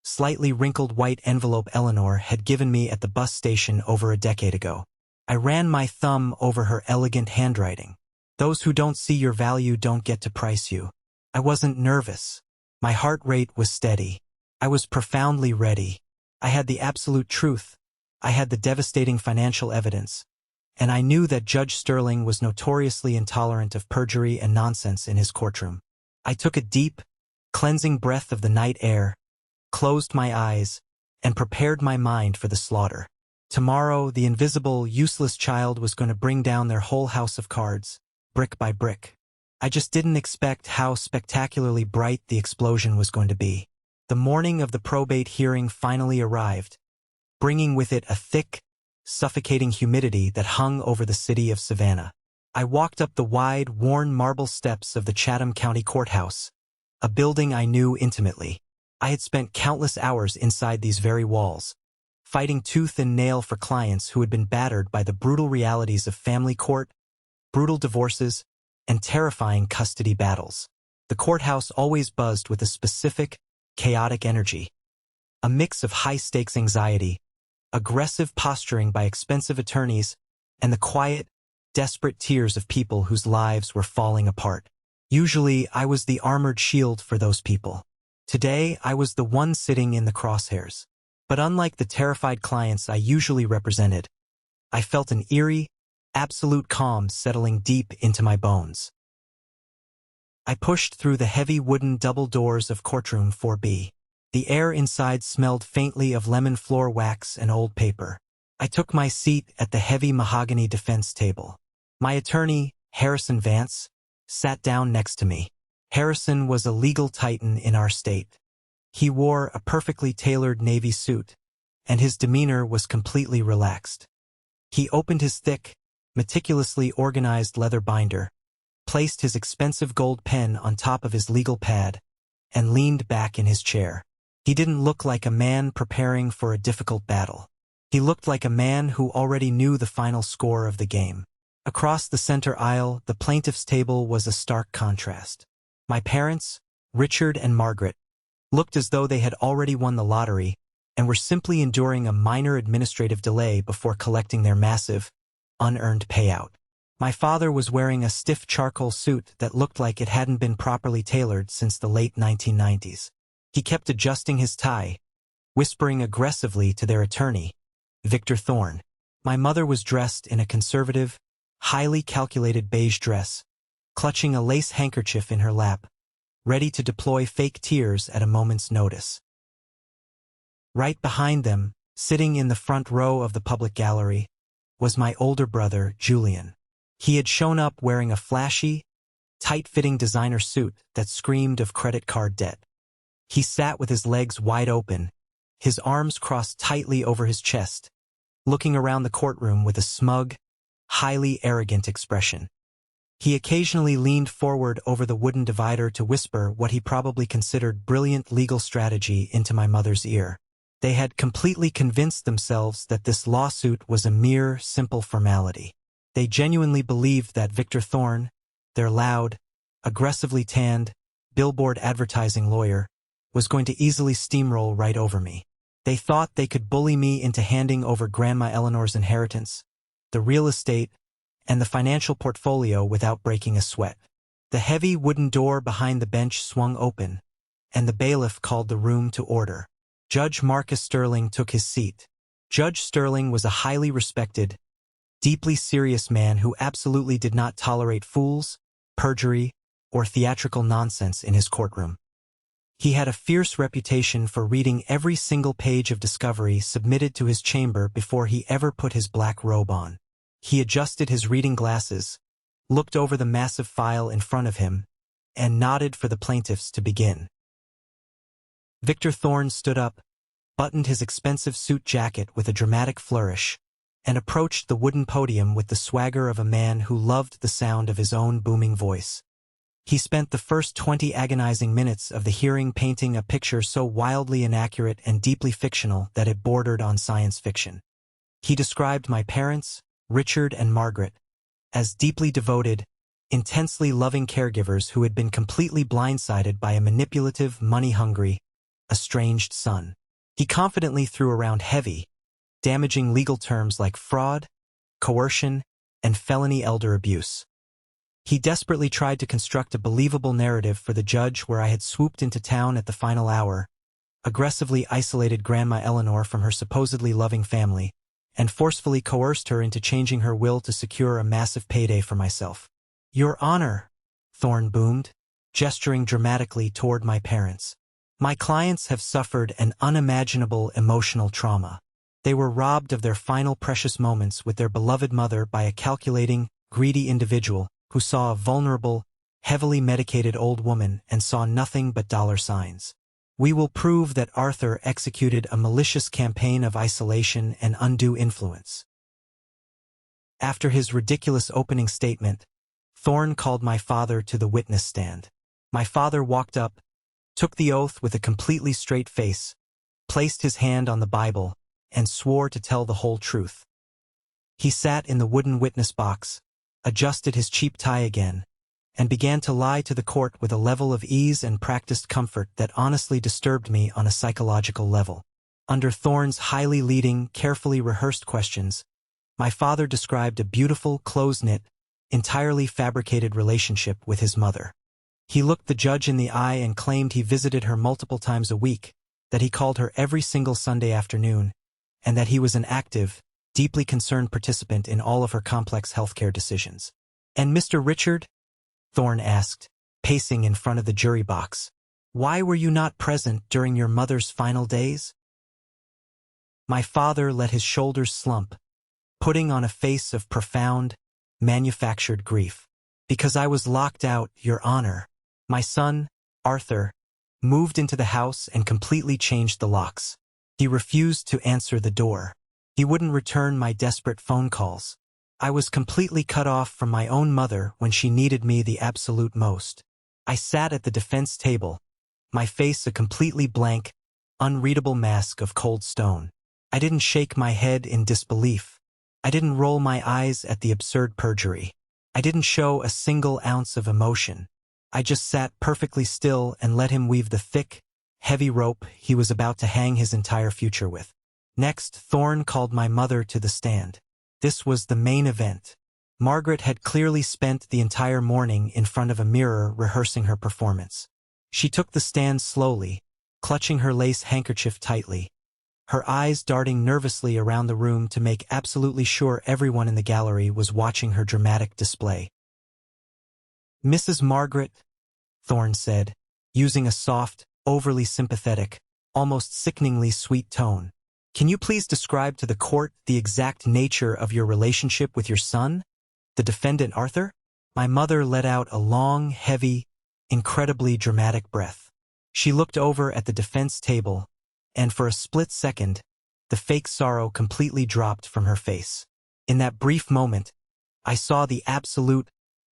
slightly wrinkled white envelope Eleanor had given me at the bus station over a decade ago. I ran my thumb over her elegant handwriting. "Those who don't see your value don't get to price you." I wasn't nervous. My heart rate was steady. I was profoundly ready. I had the absolute truth. I had the devastating financial evidence. And I knew that Judge Sterling was notoriously intolerant of perjury and nonsense in his courtroom. I took a deep, cleansing breath of the night air, closed my eyes, and prepared my mind for the slaughter. Tomorrow, the invisible, useless child was going to bring down their whole house of cards, brick by brick. I just didn't expect how spectacularly bright the explosion was going to be. The morning of the probate hearing finally arrived, bringing with it a thick, suffocating humidity that hung over the city of Savannah. I walked up the wide, worn marble steps of the Chatham County Courthouse, a building I knew intimately. I had spent countless hours inside these very walls, fighting tooth and nail for clients who had been battered by the brutal realities of family court, brutal divorces, and terrifying custody battles. The courthouse always buzzed with a specific, chaotic energy, a mix of high-stakes anxiety, aggressive posturing by expensive attorneys, and the quiet, desperate tears of people whose lives were falling apart. Usually, I was the armored shield for those people. Today, I was the one sitting in the crosshairs. But unlike the terrified clients I usually represented, I felt an eerie, absolute calm settling deep into my bones. I pushed through the heavy wooden double doors of courtroom 4B. The air inside smelled faintly of lemon floor wax and old paper. I took my seat at the heavy mahogany defense table. My attorney, Harrison Vance, sat down next to me. Harrison was a legal titan in our state. He wore a perfectly tailored navy suit, and his demeanor was completely relaxed. He opened his thick, meticulously organized leather binder, placed his expensive gold pen on top of his legal pad, and leaned back in his chair. He didn't look like a man preparing for a difficult battle. He looked like a man who already knew the final score of the game. Across the center aisle, the plaintiff's table was a stark contrast. My parents, Richard and Margaret, looked as though they had already won the lottery and were simply enduring a minor administrative delay before collecting their massive, unearned payout. My father was wearing a stiff charcoal suit that looked like it hadn't been properly tailored since the late 1990s. He kept adjusting his tie, whispering aggressively to their attorney, Victor Thorne. My mother was dressed in a conservative, highly calculated beige dress, clutching a lace handkerchief in her lap, ready to deploy fake tears at a moment's notice. Right behind them, sitting in the front row of the public gallery, was my older brother, Julian. He had shown up wearing a flashy, tight-fitting designer suit that screamed of credit card debt. He sat with his legs wide open, his arms crossed tightly over his chest, looking around the courtroom with a smug, highly arrogant expression. He occasionally leaned forward over the wooden divider to whisper what he probably considered brilliant legal strategy into my mother's ear. They had completely convinced themselves that this lawsuit was a mere, simple formality. They genuinely believed that Victor Thorne, their loud, aggressively tanned, billboard advertising lawyer, was going to easily steamroll right over me. They thought they could bully me into handing over Grandma Eleanor's inheritance, the real estate, and the financial portfolio without breaking a sweat. The heavy wooden door behind the bench swung open, and the bailiff called the room to order. Judge Marcus Sterling took his seat. Judge Sterling was a highly respected, deeply serious man who absolutely did not tolerate fools, perjury, or theatrical nonsense in his courtroom. He had a fierce reputation for reading every single page of discovery submitted to his chamber before he ever put his black robe on. He adjusted his reading glasses, looked over the massive file in front of him, and nodded for the plaintiffs to begin. Victor Thorne stood up, buttoned his expensive suit jacket with a dramatic flourish, and approached the wooden podium with the swagger of a man who loved the sound of his own booming voice. He spent the first 20 agonizing minutes of the hearing painting a picture so wildly inaccurate and deeply fictional that it bordered on science fiction. He described my parents, Richard and Margaret, as deeply devoted, intensely loving caregivers who had been completely blindsided by a manipulative, money-hungry, estranged son. He confidently threw around heavy, damaging legal terms like fraud, coercion, and felony elder abuse. He desperately tried to construct a believable narrative for the judge where I had swooped into town at the final hour, aggressively isolated Grandma Eleanor from her supposedly loving family, and forcefully coerced her into changing her will to secure a massive payday for myself. "Your Honor," Thorne boomed, gesturing dramatically toward my parents. "My clients have suffered an unimaginable emotional trauma. They were robbed of their final precious moments with their beloved mother by a calculating, greedy individual who saw a vulnerable, heavily medicated old woman and saw nothing but dollar signs. We will prove that Arthur executed a malicious campaign of isolation and undue influence. After his ridiculous opening statement, Thorne called my father to the witness stand. My father walked up, took the oath with a completely straight face, placed his hand on the Bible, and swore to tell the whole truth. He sat in the wooden witness box, adjusted his cheap tie again, and began to lie to the court with a level of ease and practiced comfort that honestly disturbed me on a psychological level. Under Thorne's highly leading, carefully rehearsed questions, my father described a beautiful, close-knit, entirely fabricated relationship with his mother. He looked the judge in the eye and claimed he visited her multiple times a week, that he called her every single Sunday afternoon, and that he was an active, deeply concerned participant in all of her complex healthcare decisions. "And Mr. Richard?" Thorne asked, pacing in front of the jury box. "Why were you not present during your mother's final days?" My father let his shoulders slump, putting on a face of profound, manufactured grief. "Because I was locked out, Your Honor. My son, Arthur, moved into the house and completely changed the locks. He refused to answer the door. He wouldn't return my desperate phone calls. I was completely cut off from my own mother when she needed me the absolute most. I sat at the defense table, my face a completely blank, unreadable mask of cold stone. I didn't shake my head in disbelief. I didn't roll my eyes at the absurd perjury. I didn't show a single ounce of emotion. I just sat perfectly still and let him weave the thick, heavy rope he was about to hang his entire future with. Next, Thorne called my mother to the stand. This was the main event. Margaret had clearly spent the entire morning in front of a mirror rehearsing her performance. She took the stand slowly, clutching her lace handkerchief tightly, her eyes darting nervously around the room to make absolutely sure everyone in the gallery was watching her dramatic display. "Mrs. Margaret," Thorne said, using a soft, overly sympathetic, almost sickeningly sweet tone, "can you please describe to the court the exact nature of your relationship with your son, the defendant Arthur?" My mother let out a long, heavy, incredibly dramatic breath. She looked over at the defense table, and for a split second, the fake sorrow completely dropped from her face. In that brief moment, I saw the absolute,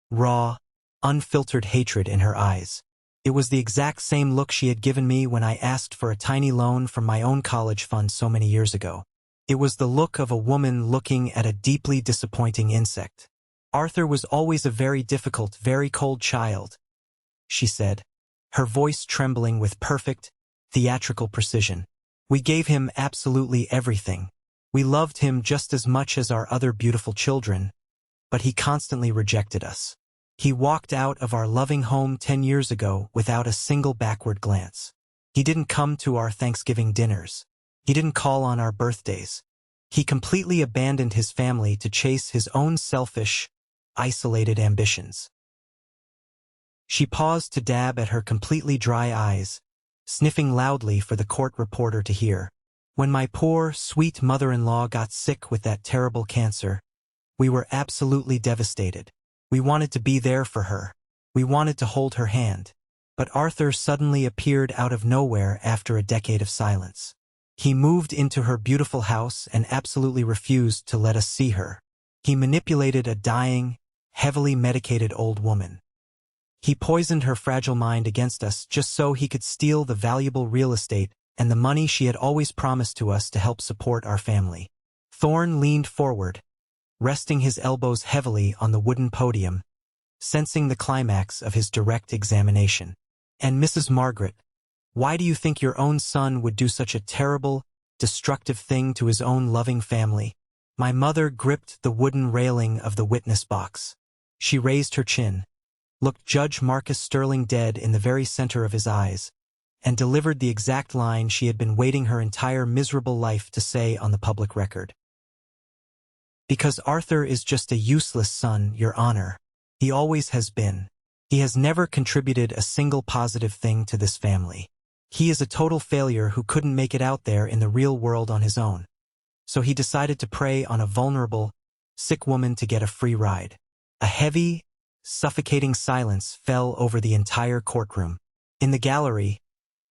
raw, unfiltered hatred in her eyes. It was the exact same look she had given me when I asked for a tiny loan from my own college fund so many years ago. It was the look of a woman looking at a deeply disappointing insect. "Arthur was always a very difficult, very cold child," she said, her voice trembling with perfect, theatrical precision. "We gave him absolutely everything. We loved him just as much as our other beautiful children, but he constantly rejected us. He walked out of our loving home 10 years ago without a single backward glance. He didn't come to our Thanksgiving dinners. He didn't call on our birthdays. He completely abandoned his family to chase his own selfish, isolated ambitions." She paused to dab at her completely dry eyes, sniffing loudly for the court reporter to hear. "When my poor, sweet mother-in-law got sick with that terrible cancer, we were absolutely devastated. We wanted to be there for her. We wanted to hold her hand. But Arthur suddenly appeared out of nowhere after a decade of silence. He moved into her beautiful house and absolutely refused to let us see her. He manipulated a dying, heavily medicated old woman. He poisoned her fragile mind against us just so he could steal the valuable real estate and the money she had always promised to us to help support our family." Thorne leaned forward, resting his elbows heavily on the wooden podium, sensing the climax of his direct examination. "And Mrs. Margaret, why do you think your own son would do such a terrible, destructive thing to his own loving family?" My mother gripped the wooden railing of the witness box. She raised her chin, looked Judge Marcus Sterling dead in the very center of his eyes, and delivered the exact line she had been waiting her entire miserable life to say on the public record. "Because Arthur is just a useless son, Your Honor. He always has been. He has never contributed a single positive thing to this family. He is a total failure who couldn't make it out there in the real world on his own. So he decided to prey on a vulnerable, sick woman to get a free ride." A heavy, suffocating silence fell over the entire courtroom. In the gallery,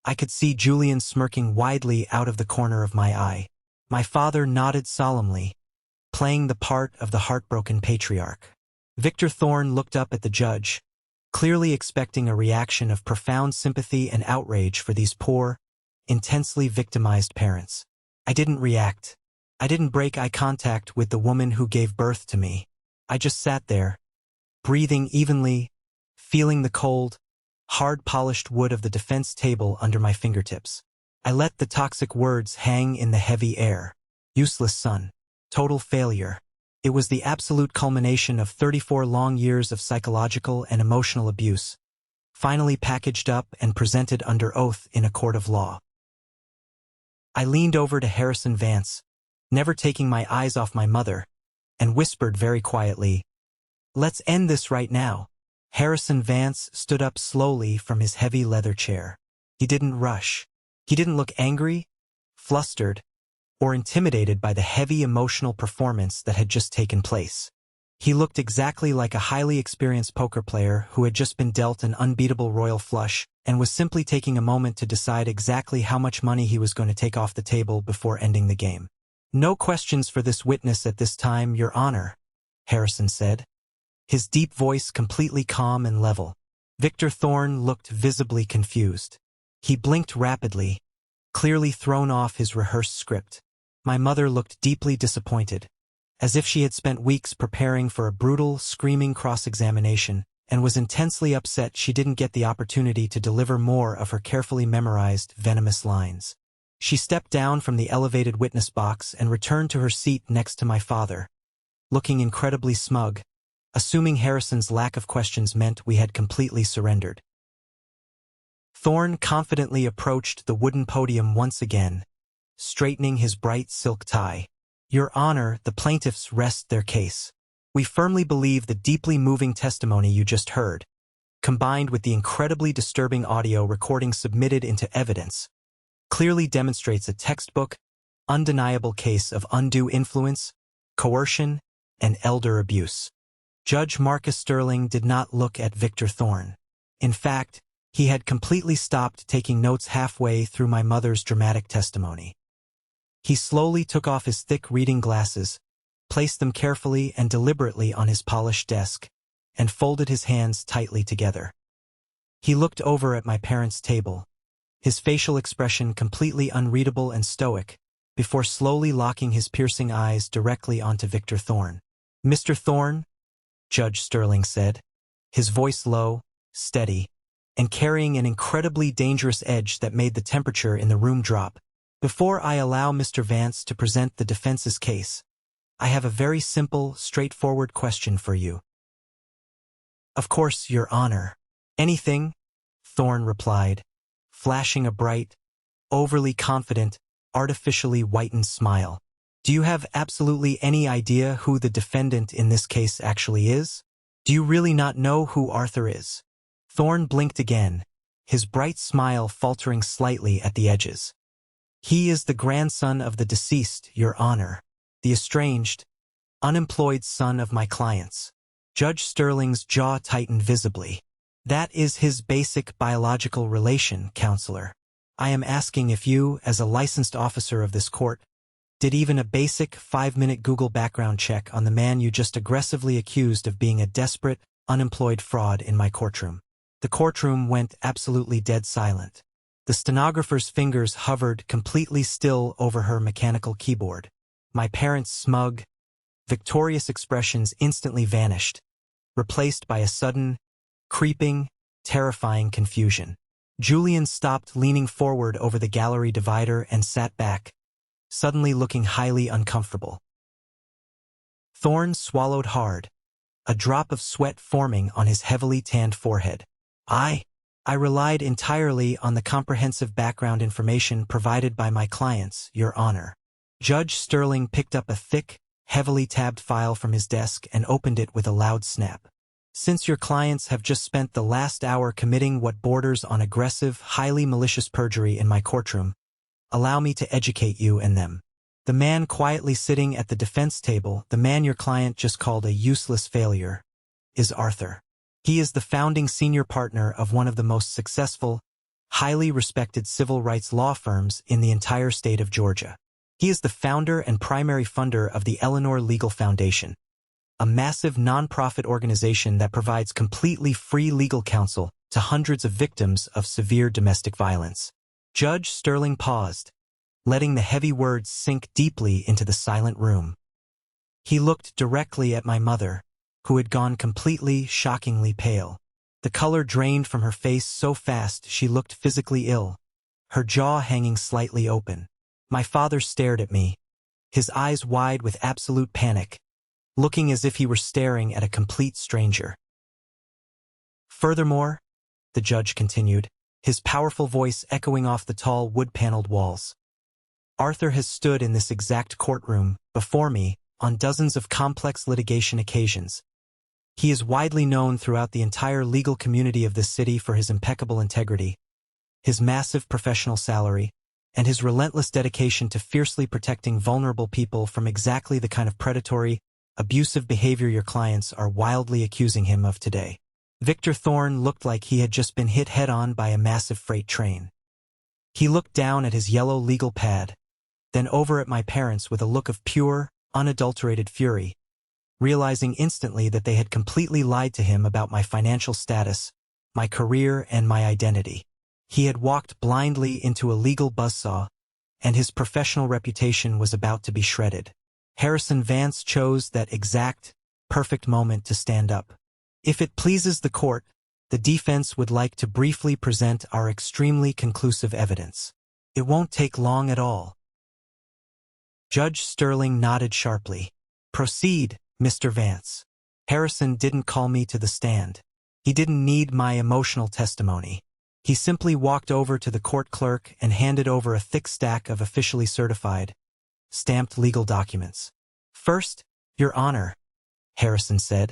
I could see Julian smirking widely out of the corner of my eye. My father nodded solemnly, playing the part of the heartbroken patriarch. Victor Thorne looked up at the judge, clearly expecting a reaction of profound sympathy and outrage for these poor, intensely victimized parents. I didn't react. I didn't break eye contact with the woman who gave birth to me. I just sat there, breathing evenly, feeling the cold, hard-polished wood of the defense table under my fingertips. I let the toxic words hang in the heavy air. Useless son. Total failure. It was the absolute culmination of 34 long years of psychological and emotional abuse, finally packaged up and presented under oath in a court of law. I leaned over to Harrison Vance, never taking my eyes off my mother, and whispered very quietly, "Let's end this right now." Harrison Vance stood up slowly from his heavy leather chair. He didn't rush. He didn't look angry, flustered, or intimidated by the heavy emotional performance that had just taken place. He looked exactly like a highly experienced poker player who had just been dealt an unbeatable royal flush and was simply taking a moment to decide exactly how much money he was going to take off the table before ending the game. "No questions for this witness at this time, Your Honor," Harrison said, his deep voice completely calm and level. Victor Thorne looked visibly confused. He blinked rapidly, clearly thrown off his rehearsed script. My mother looked deeply disappointed, as if she had spent weeks preparing for a brutal, screaming cross-examination and was intensely upset she didn't get the opportunity to deliver more of her carefully memorized, venomous lines. She stepped down from the elevated witness box and returned to her seat next to my father, looking incredibly smug, assuming Harrison's lack of questions meant we had completely surrendered. Thorne confidently approached the wooden podium once again, straightening his bright silk tie. "Your Honor, the plaintiffs rest their case. We firmly believe the deeply moving testimony you just heard, combined with the incredibly disturbing audio recording submitted into evidence, clearly demonstrates a textbook, undeniable case of undue influence, coercion, and elder abuse." Judge Marcus Sterling did not look at Victor Thorne. In fact, he had completely stopped taking notes halfway through my mother's dramatic testimony. He slowly took off his thick reading glasses, placed them carefully and deliberately on his polished desk, and folded his hands tightly together. He looked over at my parents' table, his facial expression completely unreadable and stoic, before slowly locking his piercing eyes directly onto Victor Thorne. "Mr. Thorne," Judge Sterling said, his voice low, steady, and carrying an incredibly dangerous edge that made the temperature in the room drop. "Before I allow Mr. Vance to present the defense's case, I have a very simple, straightforward question for you." "Of course, Your Honor. Anything," Thorne replied, flashing a bright, overly confident, artificially whitened smile. "Do you have absolutely any idea who the defendant in this case actually is? Do you really not know who Arthur is?" Thorne blinked again, his bright smile faltering slightly at the edges. "He is the grandson of the deceased, Your Honor, the estranged, unemployed son of my clients." Judge Sterling's jaw tightened visibly. "That is his basic biological relation, Counselor. I am asking if you, as a licensed officer of this court, did even a basic 5-minute Google background check on the man you just aggressively accused of being a desperate, unemployed fraud in my courtroom." The courtroom went absolutely dead silent. The stenographer's fingers hovered completely still over her mechanical keyboard. My parents' smug, victorious expressions instantly vanished, replaced by a sudden, creeping, terrifying confusion. Julian stopped leaning forward over the gallery divider and sat back, suddenly looking highly uncomfortable. Thorne swallowed hard, a drop of sweat forming on his heavily tanned forehead. I relied entirely on the comprehensive background information provided by my clients, Your Honor." Judge Sterling picked up a thick, heavily tabbed file from his desk and opened it with a loud snap. "Since your clients have just spent the last hour committing what borders on aggressive, highly malicious perjury in my courtroom, allow me to educate you and them. The man quietly sitting at the defense table, the man your client just called a useless failure, is Arthur. He is the founding senior partner of one of the most successful, highly respected civil rights law firms in the entire state of Georgia. He is the founder and primary funder of the Eleanor Legal Foundation, a massive nonprofit organization that provides completely free legal counsel to hundreds of victims of severe domestic violence. Judge Sterling paused, letting the heavy words sink deeply into the silent room. He looked directly at my mother, who had gone completely, shockingly pale. The color drained from her face so fast she looked physically ill, her jaw hanging slightly open. My father stared at me, his eyes wide with absolute panic, looking as if he were staring at a complete stranger. Furthermore, the judge continued, his powerful voice echoing off the tall wood-paneled walls, Arthur has stood in this exact courtroom, before me, on dozens of complex litigation occasions. He is widely known throughout the entire legal community of this city for his impeccable integrity, his massive professional salary, and his relentless dedication to fiercely protecting vulnerable people from exactly the kind of predatory, abusive behavior your clients are wildly accusing him of today. Victor Thorne looked like he had just been hit head-on by a massive freight train. He looked down at his yellow legal pad, then over at my parents with a look of pure, unadulterated fury, realizing instantly that they had completely lied to him about my financial status, my career, and my identity. He had walked blindly into a legal buzzsaw, and his professional reputation was about to be shredded. Harrison Vance chose that exact, perfect moment to stand up. If it pleases the court, the defense would like to briefly present our extremely conclusive evidence. It won't take long at all. Judge Sterling nodded sharply. Proceed, Mr. Vance. Harrison didn't call me to the stand. He didn't need my emotional testimony. He simply walked over to the court clerk and handed over a thick stack of officially certified, stamped legal documents. First, Your Honor, Harrison said,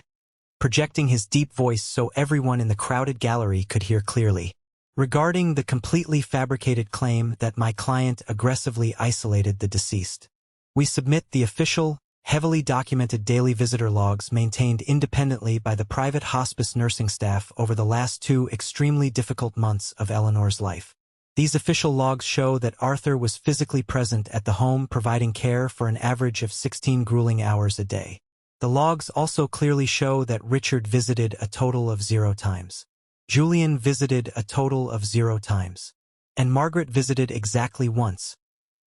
projecting his deep voice so everyone in the crowded gallery could hear clearly. Regarding the completely fabricated claim that my client aggressively isolated the deceased, we submit the official, heavily documented daily visitor logs maintained independently by the private hospice nursing staff over the last 2 extremely difficult months of Eleanor's life. These official logs show that Arthur was physically present at the home providing care for an average of 16 grueling hours a day. The logs also clearly show that Richard visited a total of 0 times. Julian visited a total of 0 times. And Margaret visited exactly once,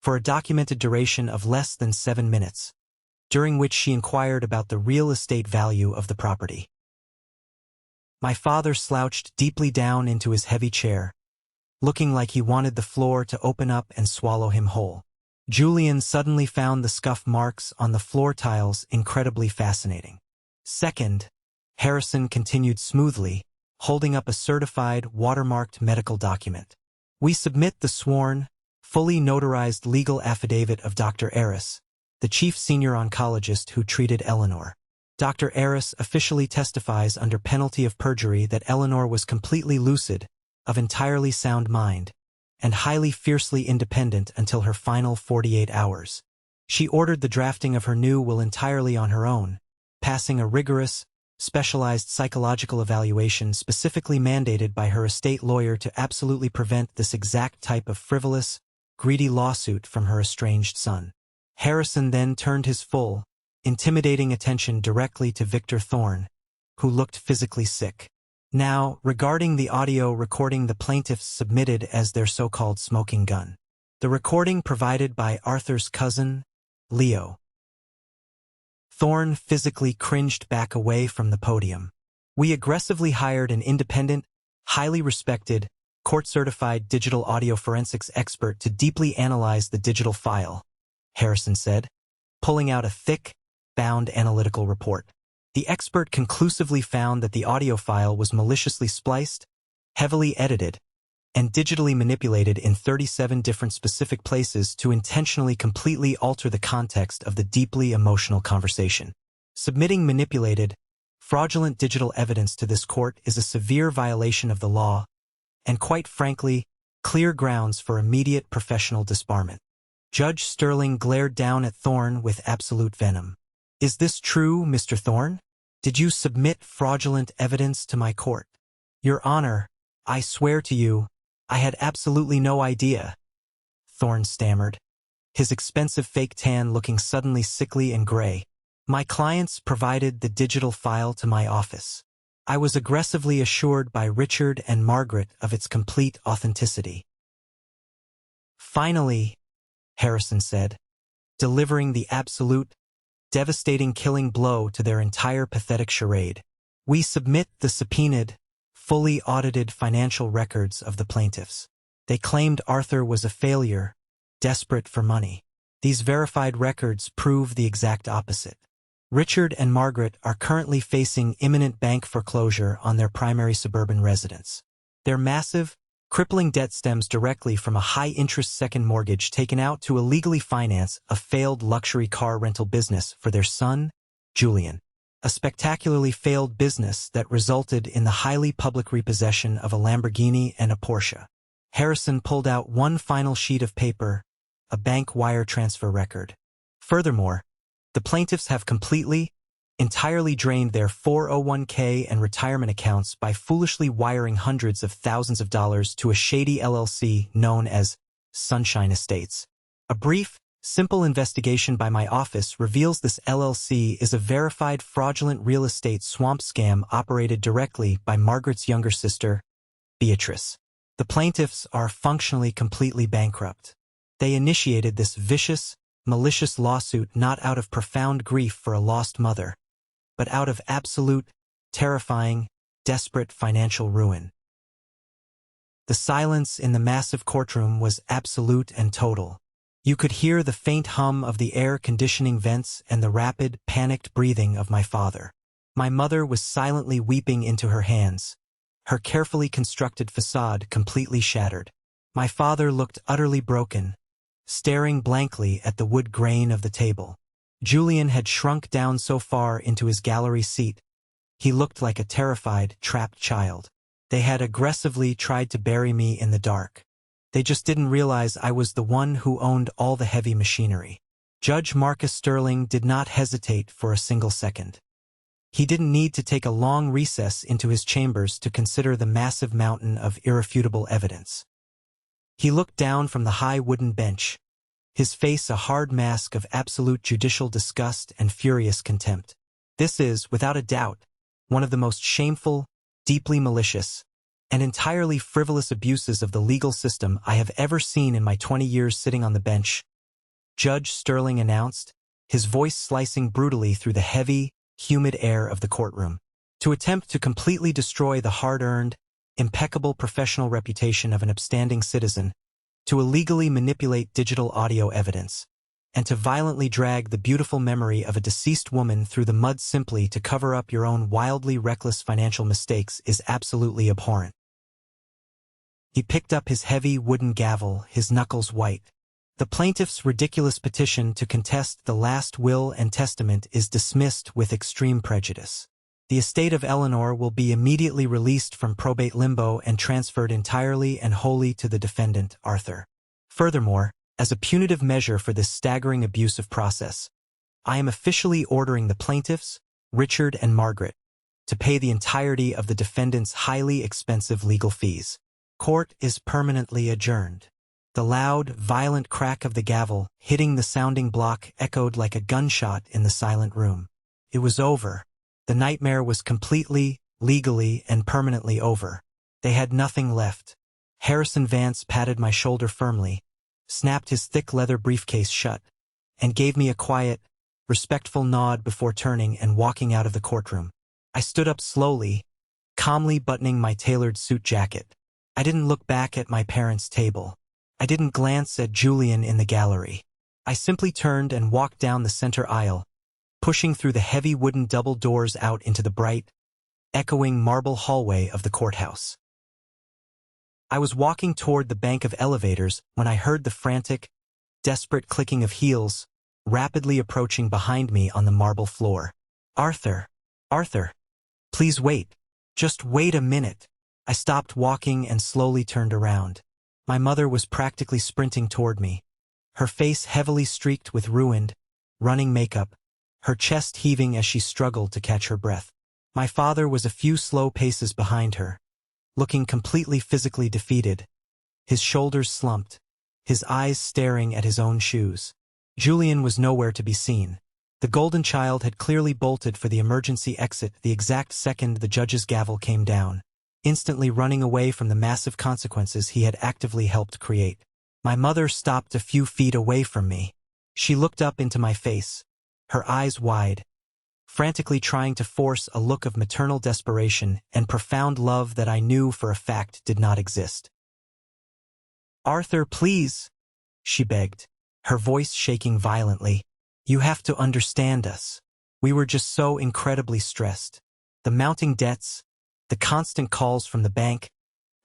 for a documented duration of less than 7 minutes, during which she inquired about the real estate value of the property. My father slouched deeply down into his heavy chair, looking like he wanted the floor to open up and swallow him whole. Julian suddenly found the scuff marks on the floor tiles incredibly fascinating. Second, Harrison continued smoothly, holding up a certified, watermarked medical document. We submit the sworn, fully notarized legal affidavit of Dr. Aris, the chief senior oncologist who treated Eleanor. Dr. Aris officially testifies under penalty of perjury that Eleanor was completely lucid, of entirely sound mind, and highly fiercely independent until her final 48 hours. She ordered the drafting of her new will entirely on her own, passing a rigorous, specialized psychological evaluation specifically mandated by her estate lawyer to absolutely prevent this exact type of frivolous, greedy lawsuit from her estranged son. Harrison then turned his full, intimidating attention directly to Victor Thorne, who looked physically sick. Now, regarding the audio recording the plaintiffs submitted as their so-called smoking gun. The recording provided by Arthur's cousin, Leo. Thorne physically cringed back away from the podium. We aggressively hired an independent, highly respected, court-certified digital audio forensics expert to deeply analyze the digital file, Harrison said, pulling out a thick, bound analytical report. The expert conclusively found that the audio file was maliciously spliced, heavily edited, and digitally manipulated in 37 different specific places to intentionally completely alter the context of the deeply emotional conversation. Submitting manipulated, fraudulent digital evidence to this court is a severe violation of the law, and quite frankly, clear grounds for immediate professional disbarment. Judge Sterling glared down at Thorne with absolute venom. Is this true, Mr. Thorne? Did you submit fraudulent evidence to my court? Your Honor, I swear to you, I had absolutely no idea, Thorne stammered, his expensive fake tan looking suddenly sickly and gray. My clients provided the digital file to my office. I was aggressively assured by Richard and Margaret of its complete authenticity. "Finally," Harrison said, delivering the absolute, devastating killing blow to their entire pathetic charade. "We submit the subpoenaed, fully audited financial records of the plaintiffs. They claimed Arthur was a failure, desperate for money. These verified records prove the exact opposite. Richard and Margaret are currently facing imminent bank foreclosure on their primary suburban residence. Their massive, crippling debt stems directly from a high-interest second mortgage taken out to illegally finance a failed luxury car rental business for their son, Julian. A spectacularly failed business that resulted in the highly public repossession of a Lamborghini and a Porsche." Harrison pulled out one final sheet of paper, a bank wire transfer record. "Furthermore, the plaintiffs have entirely drained their 401k and retirement accounts by foolishly wiring hundreds of thousands of dollars to a shady LLC known as Sunshine Estates. A brief, simple investigation by my office reveals this LLC is a verified fraudulent real estate swamp scam operated directly by Margaret's younger sister, Beatrice. The plaintiffs are functionally completely bankrupt. They initiated this vicious, malicious lawsuit not out of profound grief for a lost mother, but out of absolute, terrifying, desperate financial ruin." The silence in the massive courtroom was absolute and total. You could hear the faint hum of the air conditioning vents and the rapid, panicked breathing of my father. My mother was silently weeping into her hands, her carefully constructed facade completely shattered. My father looked utterly broken, staring blankly at the wood grain of the table. Julian had shrunk down so far into his gallery seat, he looked like a terrified, trapped child. They had aggressively tried to bury me in the dark. They just didn't realize I was the one who owned all the heavy machinery. Judge Marcus Sterling did not hesitate for a single second. He didn't need to take a long recess into his chambers to consider the massive mountain of irrefutable evidence. He looked down from the high wooden bench, his face a hard mask of absolute judicial disgust and furious contempt. "This is, without a doubt, one of the most shameful, deeply malicious, and entirely frivolous abuses of the legal system I have ever seen in my 20 years sitting on the bench," Judge Sterling announced, his voice slicing brutally through the heavy, humid air of the courtroom. "To attempt to completely destroy the hard-earned, impeccable professional reputation of an upstanding citizen, to illegally manipulate digital audio evidence, and to violently drag the beautiful memory of a deceased woman through the mud simply to cover up your own wildly reckless financial mistakes is absolutely abhorrent." He picked up his heavy wooden gavel, his knuckles white. "The plaintiff's ridiculous petition to contest the last will and testament is dismissed with extreme prejudice. The estate of Eleanor will be immediately released from probate limbo and transferred entirely and wholly to the defendant, Arthur. Furthermore, as a punitive measure for this staggering abusive process, I am officially ordering the plaintiffs, Richard and Margaret, to pay the entirety of the defendant's highly expensive legal fees. Court is permanently adjourned." The loud, violent crack of the gavel hitting the sounding block echoed like a gunshot in the silent room. It was over. The nightmare was completely, legally, and permanently over. They had nothing left. Harrison Vance patted my shoulder firmly, snapped his thick leather briefcase shut, and gave me a quiet, respectful nod before turning and walking out of the courtroom. I stood up slowly, calmly buttoning my tailored suit jacket. I didn't look back at my parents' table. I didn't glance at Julian in the gallery. I simply turned and walked down the center aisle, pushing through the heavy wooden double doors out into the bright, echoing marble hallway of the courthouse. I was walking toward the bank of elevators when I heard the frantic, desperate clicking of heels, rapidly approaching behind me on the marble floor. "Arthur! Arthur! Please wait. Just wait a minute." I stopped walking and slowly turned around. My mother was practically sprinting toward me, her face heavily streaked with ruined, running makeup, her chest heaving as she struggled to catch her breath. My father was a few slow paces behind her, looking completely physically defeated, his shoulders slumped, his eyes staring at his own shoes. Julian was nowhere to be seen. The golden child had clearly bolted for the emergency exit the exact second the judge's gavel came down, instantly running away from the massive consequences he had actively helped create. My mother stopped a few feet away from me. She looked up into my face, her eyes wide, frantically trying to force a look of maternal desperation and profound love that I knew for a fact did not exist. "Arthur, please," she begged, her voice shaking violently. "You have to understand us. We were just so incredibly stressed. The mounting debts, the constant calls from the bank,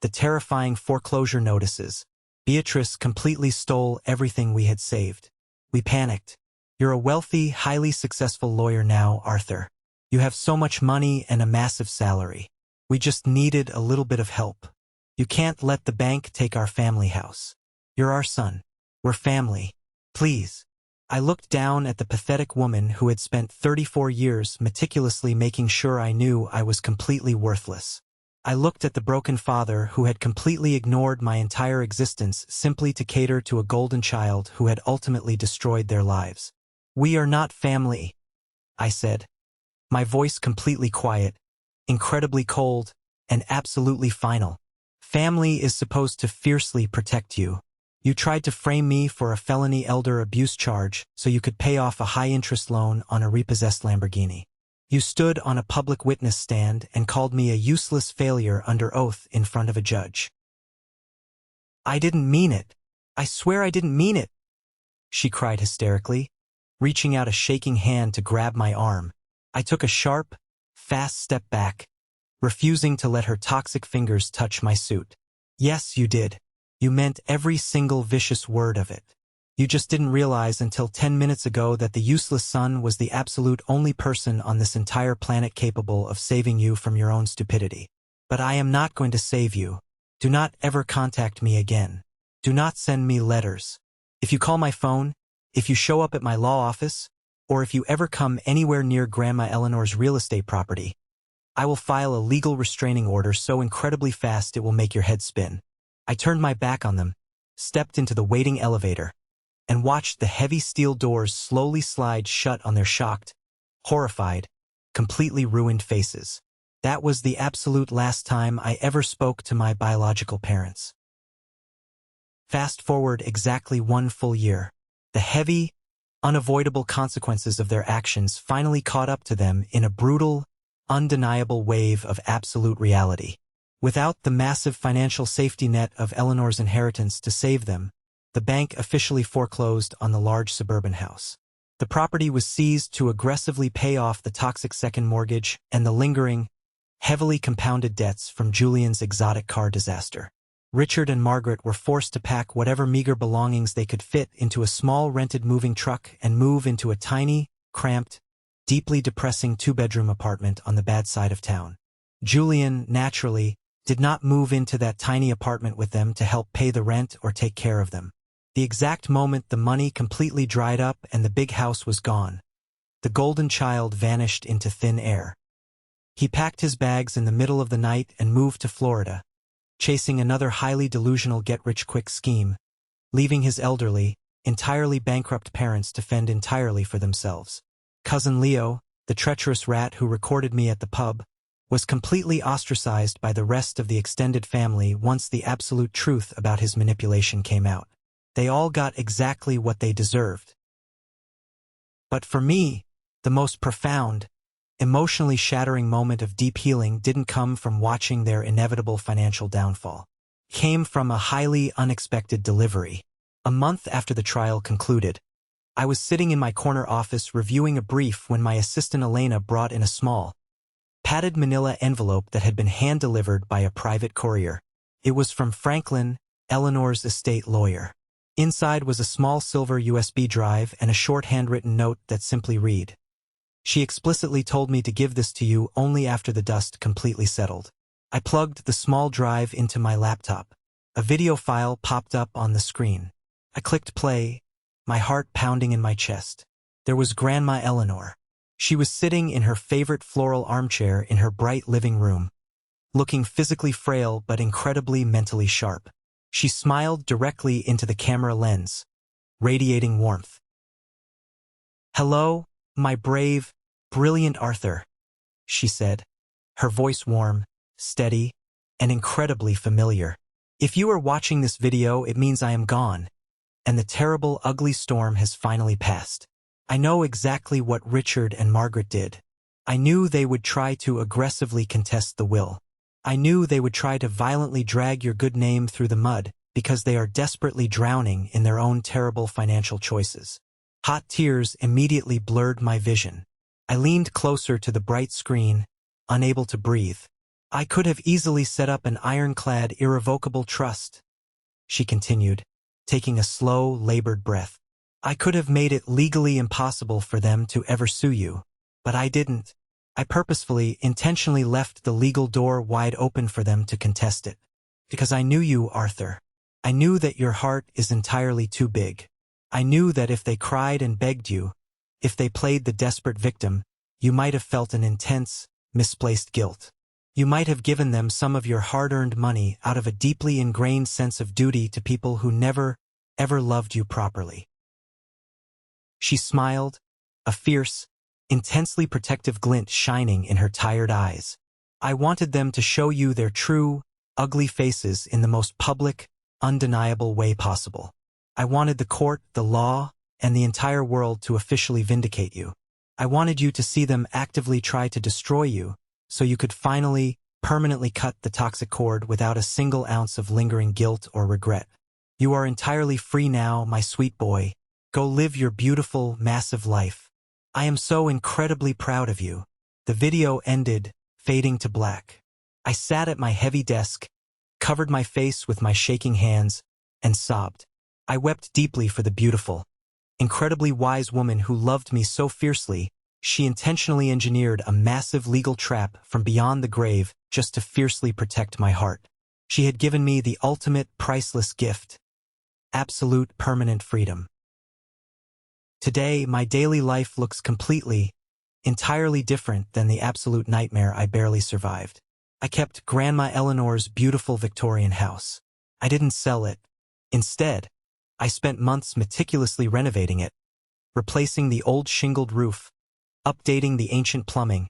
the terrifying foreclosure notices. Beatrice completely stole everything we had saved. We panicked. You're a wealthy, highly successful lawyer now, Arthur. You have so much money and a massive salary. We just needed a little bit of help. You can't let the bank take our family house. You're our son. We're family. Please." I looked down at the pathetic woman who had spent 34 years meticulously making sure I knew I was completely worthless. I looked at the broken father who had completely ignored my entire existence simply to cater to a golden child who had ultimately destroyed their lives. "We are not family," I said, my voice completely quiet, incredibly cold, and absolutely final. "Family is supposed to fiercely protect you. You tried to frame me for a felony elder abuse charge so you could pay off a high-interest loan on a repossessed Lamborghini. You stood on a public witness stand and called me a useless failure under oath in front of a judge." "I didn't mean it. I swear I didn't mean it," she cried hysterically, reaching out a shaking hand to grab my arm. I took a sharp, fast step back, refusing to let her toxic fingers touch my suit. "Yes, you did. You meant every single vicious word of it. You just didn't realize until 10 minutes ago that the useless son was the absolute only person on this entire planet capable of saving you from your own stupidity. But I am not going to save you. Do not ever contact me again. Do not send me letters. If you call my phone, if you show up at my law office, or if you ever come anywhere near Grandma Eleanor's real estate property, I will file a legal restraining order so incredibly fast it will make your head spin." I turned my back on them, stepped into the waiting elevator, and watched the heavy steel doors slowly slide shut on their shocked, horrified, completely ruined faces. That was the absolute last time I ever spoke to my biological parents. Fast forward exactly 1 full year. The heavy, unavoidable consequences of their actions finally caught up to them in a brutal, undeniable wave of absolute reality. Without the massive financial safety net of Eleanor's inheritance to save them, the bank officially foreclosed on the large suburban house. The property was seized to aggressively pay off the toxic second mortgage and the lingering, heavily compounded debts from Julian's exotic car disaster. Richard and Margaret were forced to pack whatever meager belongings they could fit into a small rented moving truck and move into a tiny, cramped, deeply depressing 2-bedroom apartment on the bad side of town. Julian, naturally, did not move into that tiny apartment with them to help pay the rent or take care of them. The exact moment the money completely dried up and the big house was gone, the golden child vanished into thin air. He packed his bags in the middle of the night and moved to Florida, chasing another highly delusional get-rich-quick scheme, leaving his elderly, entirely bankrupt parents to fend entirely for themselves. Cousin Leo, the treacherous rat who recorded me at the pub, was completely ostracized by the rest of the extended family once the absolute truth about his manipulation came out. They all got exactly what they deserved. But for me, the most profound, emotionally shattering moment of deep healing didn't come from watching their inevitable financial downfall. It came from a highly unexpected delivery. A month after the trial concluded, I was sitting in my corner office reviewing a brief when my assistant Elena brought in a small, padded manila envelope that had been hand-delivered by a private courier. It was from Franklin, Eleanor's estate lawyer. Inside was a small silver USB drive and a short handwritten note that simply read, "She explicitly told me to give this to you only after the dust completely settled." I plugged the small drive into my laptop. A video file popped up on the screen. I clicked play, my heart pounding in my chest. There was Grandma Eleanor. She was sitting in her favorite floral armchair in her bright living room, looking physically frail but incredibly mentally sharp. She smiled directly into the camera lens, radiating warmth. "Hello, my brave, brilliant Arthur," she said, her voice warm, steady, and incredibly familiar. "If you are watching this video, it means I am gone, and the terrible, ugly storm has finally passed. I know exactly what Richard and Margaret did. I knew they would try to aggressively contest the will. I knew they would try to violently drag your good name through the mud because they are desperately drowning in their own terrible financial choices." Hot tears immediately blurred my vision. I leaned closer to the bright screen, unable to breathe. "I could have easily set up an ironclad, irrevocable trust," she continued, taking a slow, labored breath. "I could have made it legally impossible for them to ever sue you. But I didn't. I purposefully, intentionally left the legal door wide open for them to contest it. Because I knew you, Arthur. I knew that your heart is entirely too big. I knew that if they cried and begged you, if they played the desperate victim, you might have felt an intense, misplaced guilt. You might have given them some of your hard-earned money out of a deeply ingrained sense of duty to people who never, ever loved you properly." She smiled, a fierce, intensely protective glint shining in her tired eyes. "I wanted them to show you their true, ugly faces in the most public, undeniable way possible. I wanted the court, the law, and the entire world to officially vindicate you. I wanted you to see them actively try to destroy you, so you could finally, permanently cut the toxic cord without a single ounce of lingering guilt or regret. You are entirely free now, my sweet boy. Go live your beautiful, massive life. I am so incredibly proud of you." The video ended, fading to black. I sat at my heavy desk, covered my face with my shaking hands, and sobbed. I wept deeply for the beautiful, incredibly wise woman who loved me so fiercely. She intentionally engineered a massive legal trap from beyond the grave just to fiercely protect my heart. She had given me the ultimate priceless gift: absolute permanent freedom. Today, my daily life looks completely, entirely different than the absolute nightmare I barely survived. I kept Grandma Eleanor's beautiful Victorian house. I didn't sell it. Instead, I spent months meticulously renovating it, replacing the old shingled roof, updating the ancient plumbing,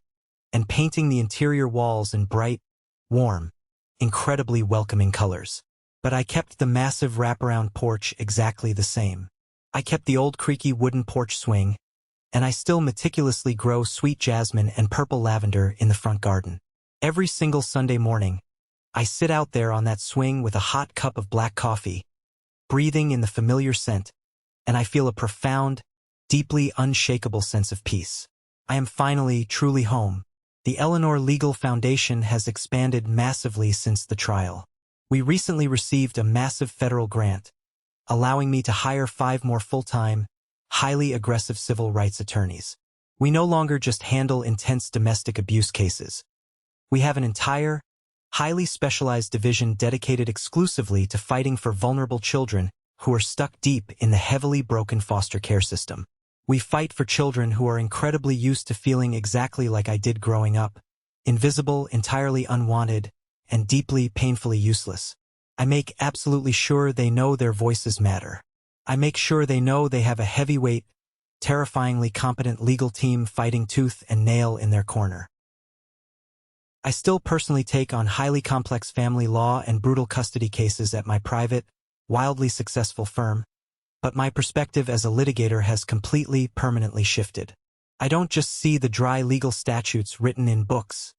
and painting the interior walls in bright, warm, incredibly welcoming colors. But I kept the massive wraparound porch exactly the same. I kept the old creaky wooden porch swing, and I still meticulously grow sweet jasmine and purple lavender in the front garden. Every single Sunday morning, I sit out there on that swing with a hot cup of black coffee, breathing in the familiar scent, and I feel a profound, deeply unshakable sense of peace. I am finally, truly home. The Eleanor Legal Foundation has expanded massively since the trial. We recently received a massive federal grant, allowing me to hire 5 more full-time, highly aggressive civil rights attorneys. We no longer just handle intense domestic abuse cases. We have an entire, highly specialized division dedicated exclusively to fighting for vulnerable children who are stuck deep in the heavily broken foster care system. We fight for children who are incredibly used to feeling exactly like I did growing up: invisible, entirely unwanted, and deeply, painfully useless. I make absolutely sure they know their voices matter. I make sure they know they have a heavyweight, terrifyingly competent legal team fighting tooth and nail in their corner. I still personally take on highly complex family law and brutal custody cases at my private, wildly successful firm, but my perspective as a litigator has completely, permanently shifted. I don't just see the dry legal statutes written in books.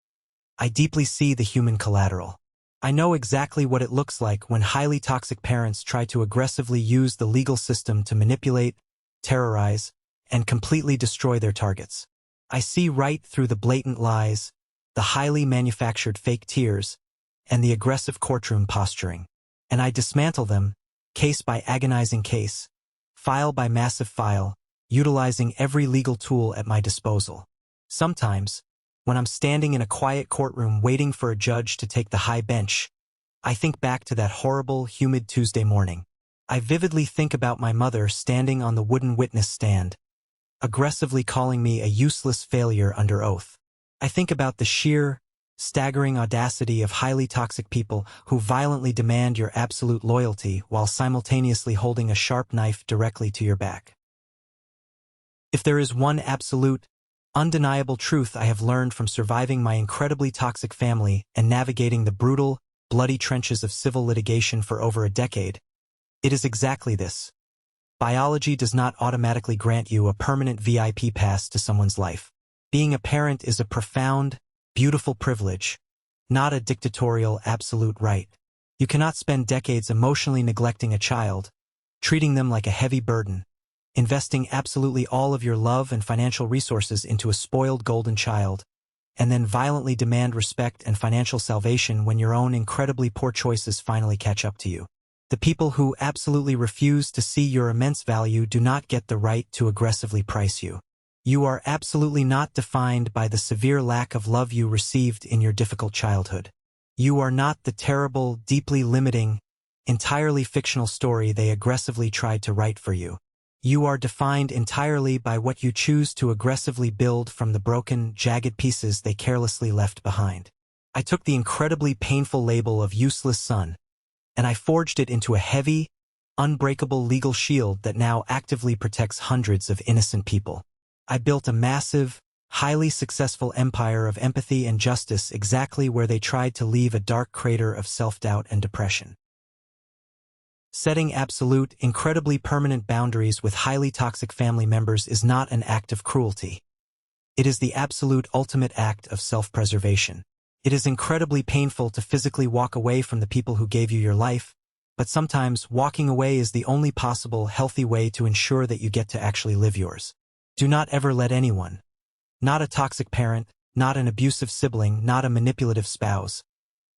I deeply see the human collateral. I know exactly what it looks like when highly toxic parents try to aggressively use the legal system to manipulate, terrorize, and completely destroy their targets. I see right through the blatant lies, the highly manufactured fake tears, and the aggressive courtroom posturing. And I dismantle them, case by agonizing case, file by massive file, utilizing every legal tool at my disposal. Sometimes, when I'm standing in a quiet courtroom waiting for a judge to take the high bench, I think back to that horrible, humid Tuesday morning. I vividly think about my mother standing on the wooden witness stand, aggressively calling me a useless failure under oath. I think about the sheer, staggering audacity of highly toxic people who violently demand your absolute loyalty while simultaneously holding a sharp knife directly to your back. If there is one absolute, undeniable truth I have learned from surviving my incredibly toxic family and navigating the brutal, bloody trenches of civil litigation for over a decade, it is exactly this. Biology does not automatically grant you a permanent VIP pass to someone's life. Being a parent is a profound, beautiful privilege, not a dictatorial absolute right. You cannot spend decades emotionally neglecting a child, treating them like a heavy burden, investing absolutely all of your love and financial resources into a spoiled golden child, and then violently demand respect and financial salvation when your own incredibly poor choices finally catch up to you. The people who absolutely refuse to see your immense value do not get the right to aggressively price you. You are absolutely not defined by the severe lack of love you received in your difficult childhood. You are not the terrible, deeply limiting, entirely fictional story they aggressively tried to write for you. You are defined entirely by what you choose to aggressively build from the broken, jagged pieces they carelessly left behind. I took the incredibly painful label of useless son, and I forged it into a heavy, unbreakable legal shield that now actively protects hundreds of innocent people. I built a massive, highly successful empire of empathy and justice exactly where they tried to leave a dark crater of self-doubt and depression. Setting absolute, incredibly permanent boundaries with highly toxic family members is not an act of cruelty. It is the absolute ultimate act of self-preservation. It is incredibly painful to physically walk away from the people who gave you your life, but sometimes walking away is the only possible, healthy way to ensure that you get to actually live yours. Do not ever let anyone, not a toxic parent, not an abusive sibling, not a manipulative spouse,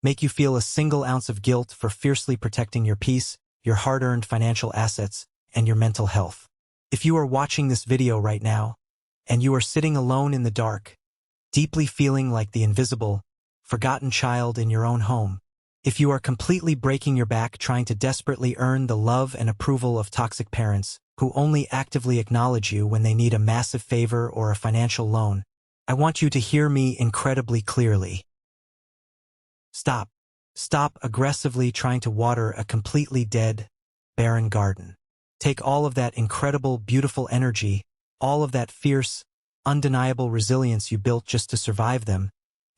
make you feel a single ounce of guilt for fiercely protecting your peace, your hard-earned financial assets, and your mental health. If you are watching this video right now, and you are sitting alone in the dark, deeply feeling like the invisible, forgotten child in your own home, if you are completely breaking your back trying to desperately earn the love and approval of toxic parents who only actively acknowledge you when they need a massive favor or a financial loan, I want you to hear me incredibly clearly. Stop. Stop aggressively trying to water a completely dead, barren garden. Take all of that incredible, beautiful energy, all of that fierce, undeniable resilience you built just to survive them,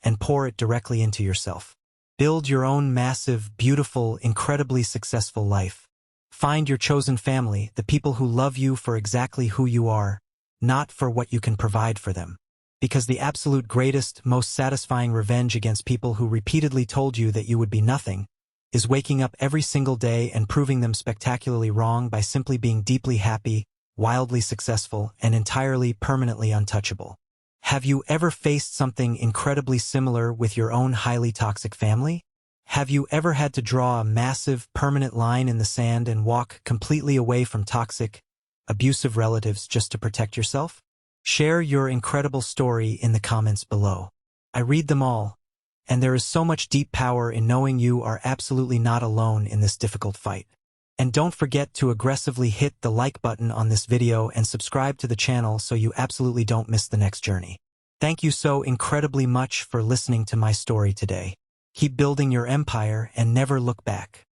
and pour it directly into yourself. Build your own massive, beautiful, incredibly successful life. Find your chosen family, the people who love you for exactly who you are, not for what you can provide for them. Because the absolute greatest, most satisfying revenge against people who repeatedly told you that you would be nothing is waking up every single day and proving them spectacularly wrong by simply being deeply happy, wildly successful, and entirely, permanently untouchable. Have you ever faced something incredibly similar with your own highly toxic family? Have you ever had to draw a massive, permanent line in the sand and walk completely away from toxic, abusive relatives just to protect yourself? Share your incredible story in the comments below. I read them all, and there is so much deep power in knowing you are absolutely not alone in this difficult fight. And don't forget to aggressively hit the like button on this video and subscribe to the channel so you absolutely don't miss the next journey. Thank you so incredibly much for listening to my story today. Keep building your empire and never look back.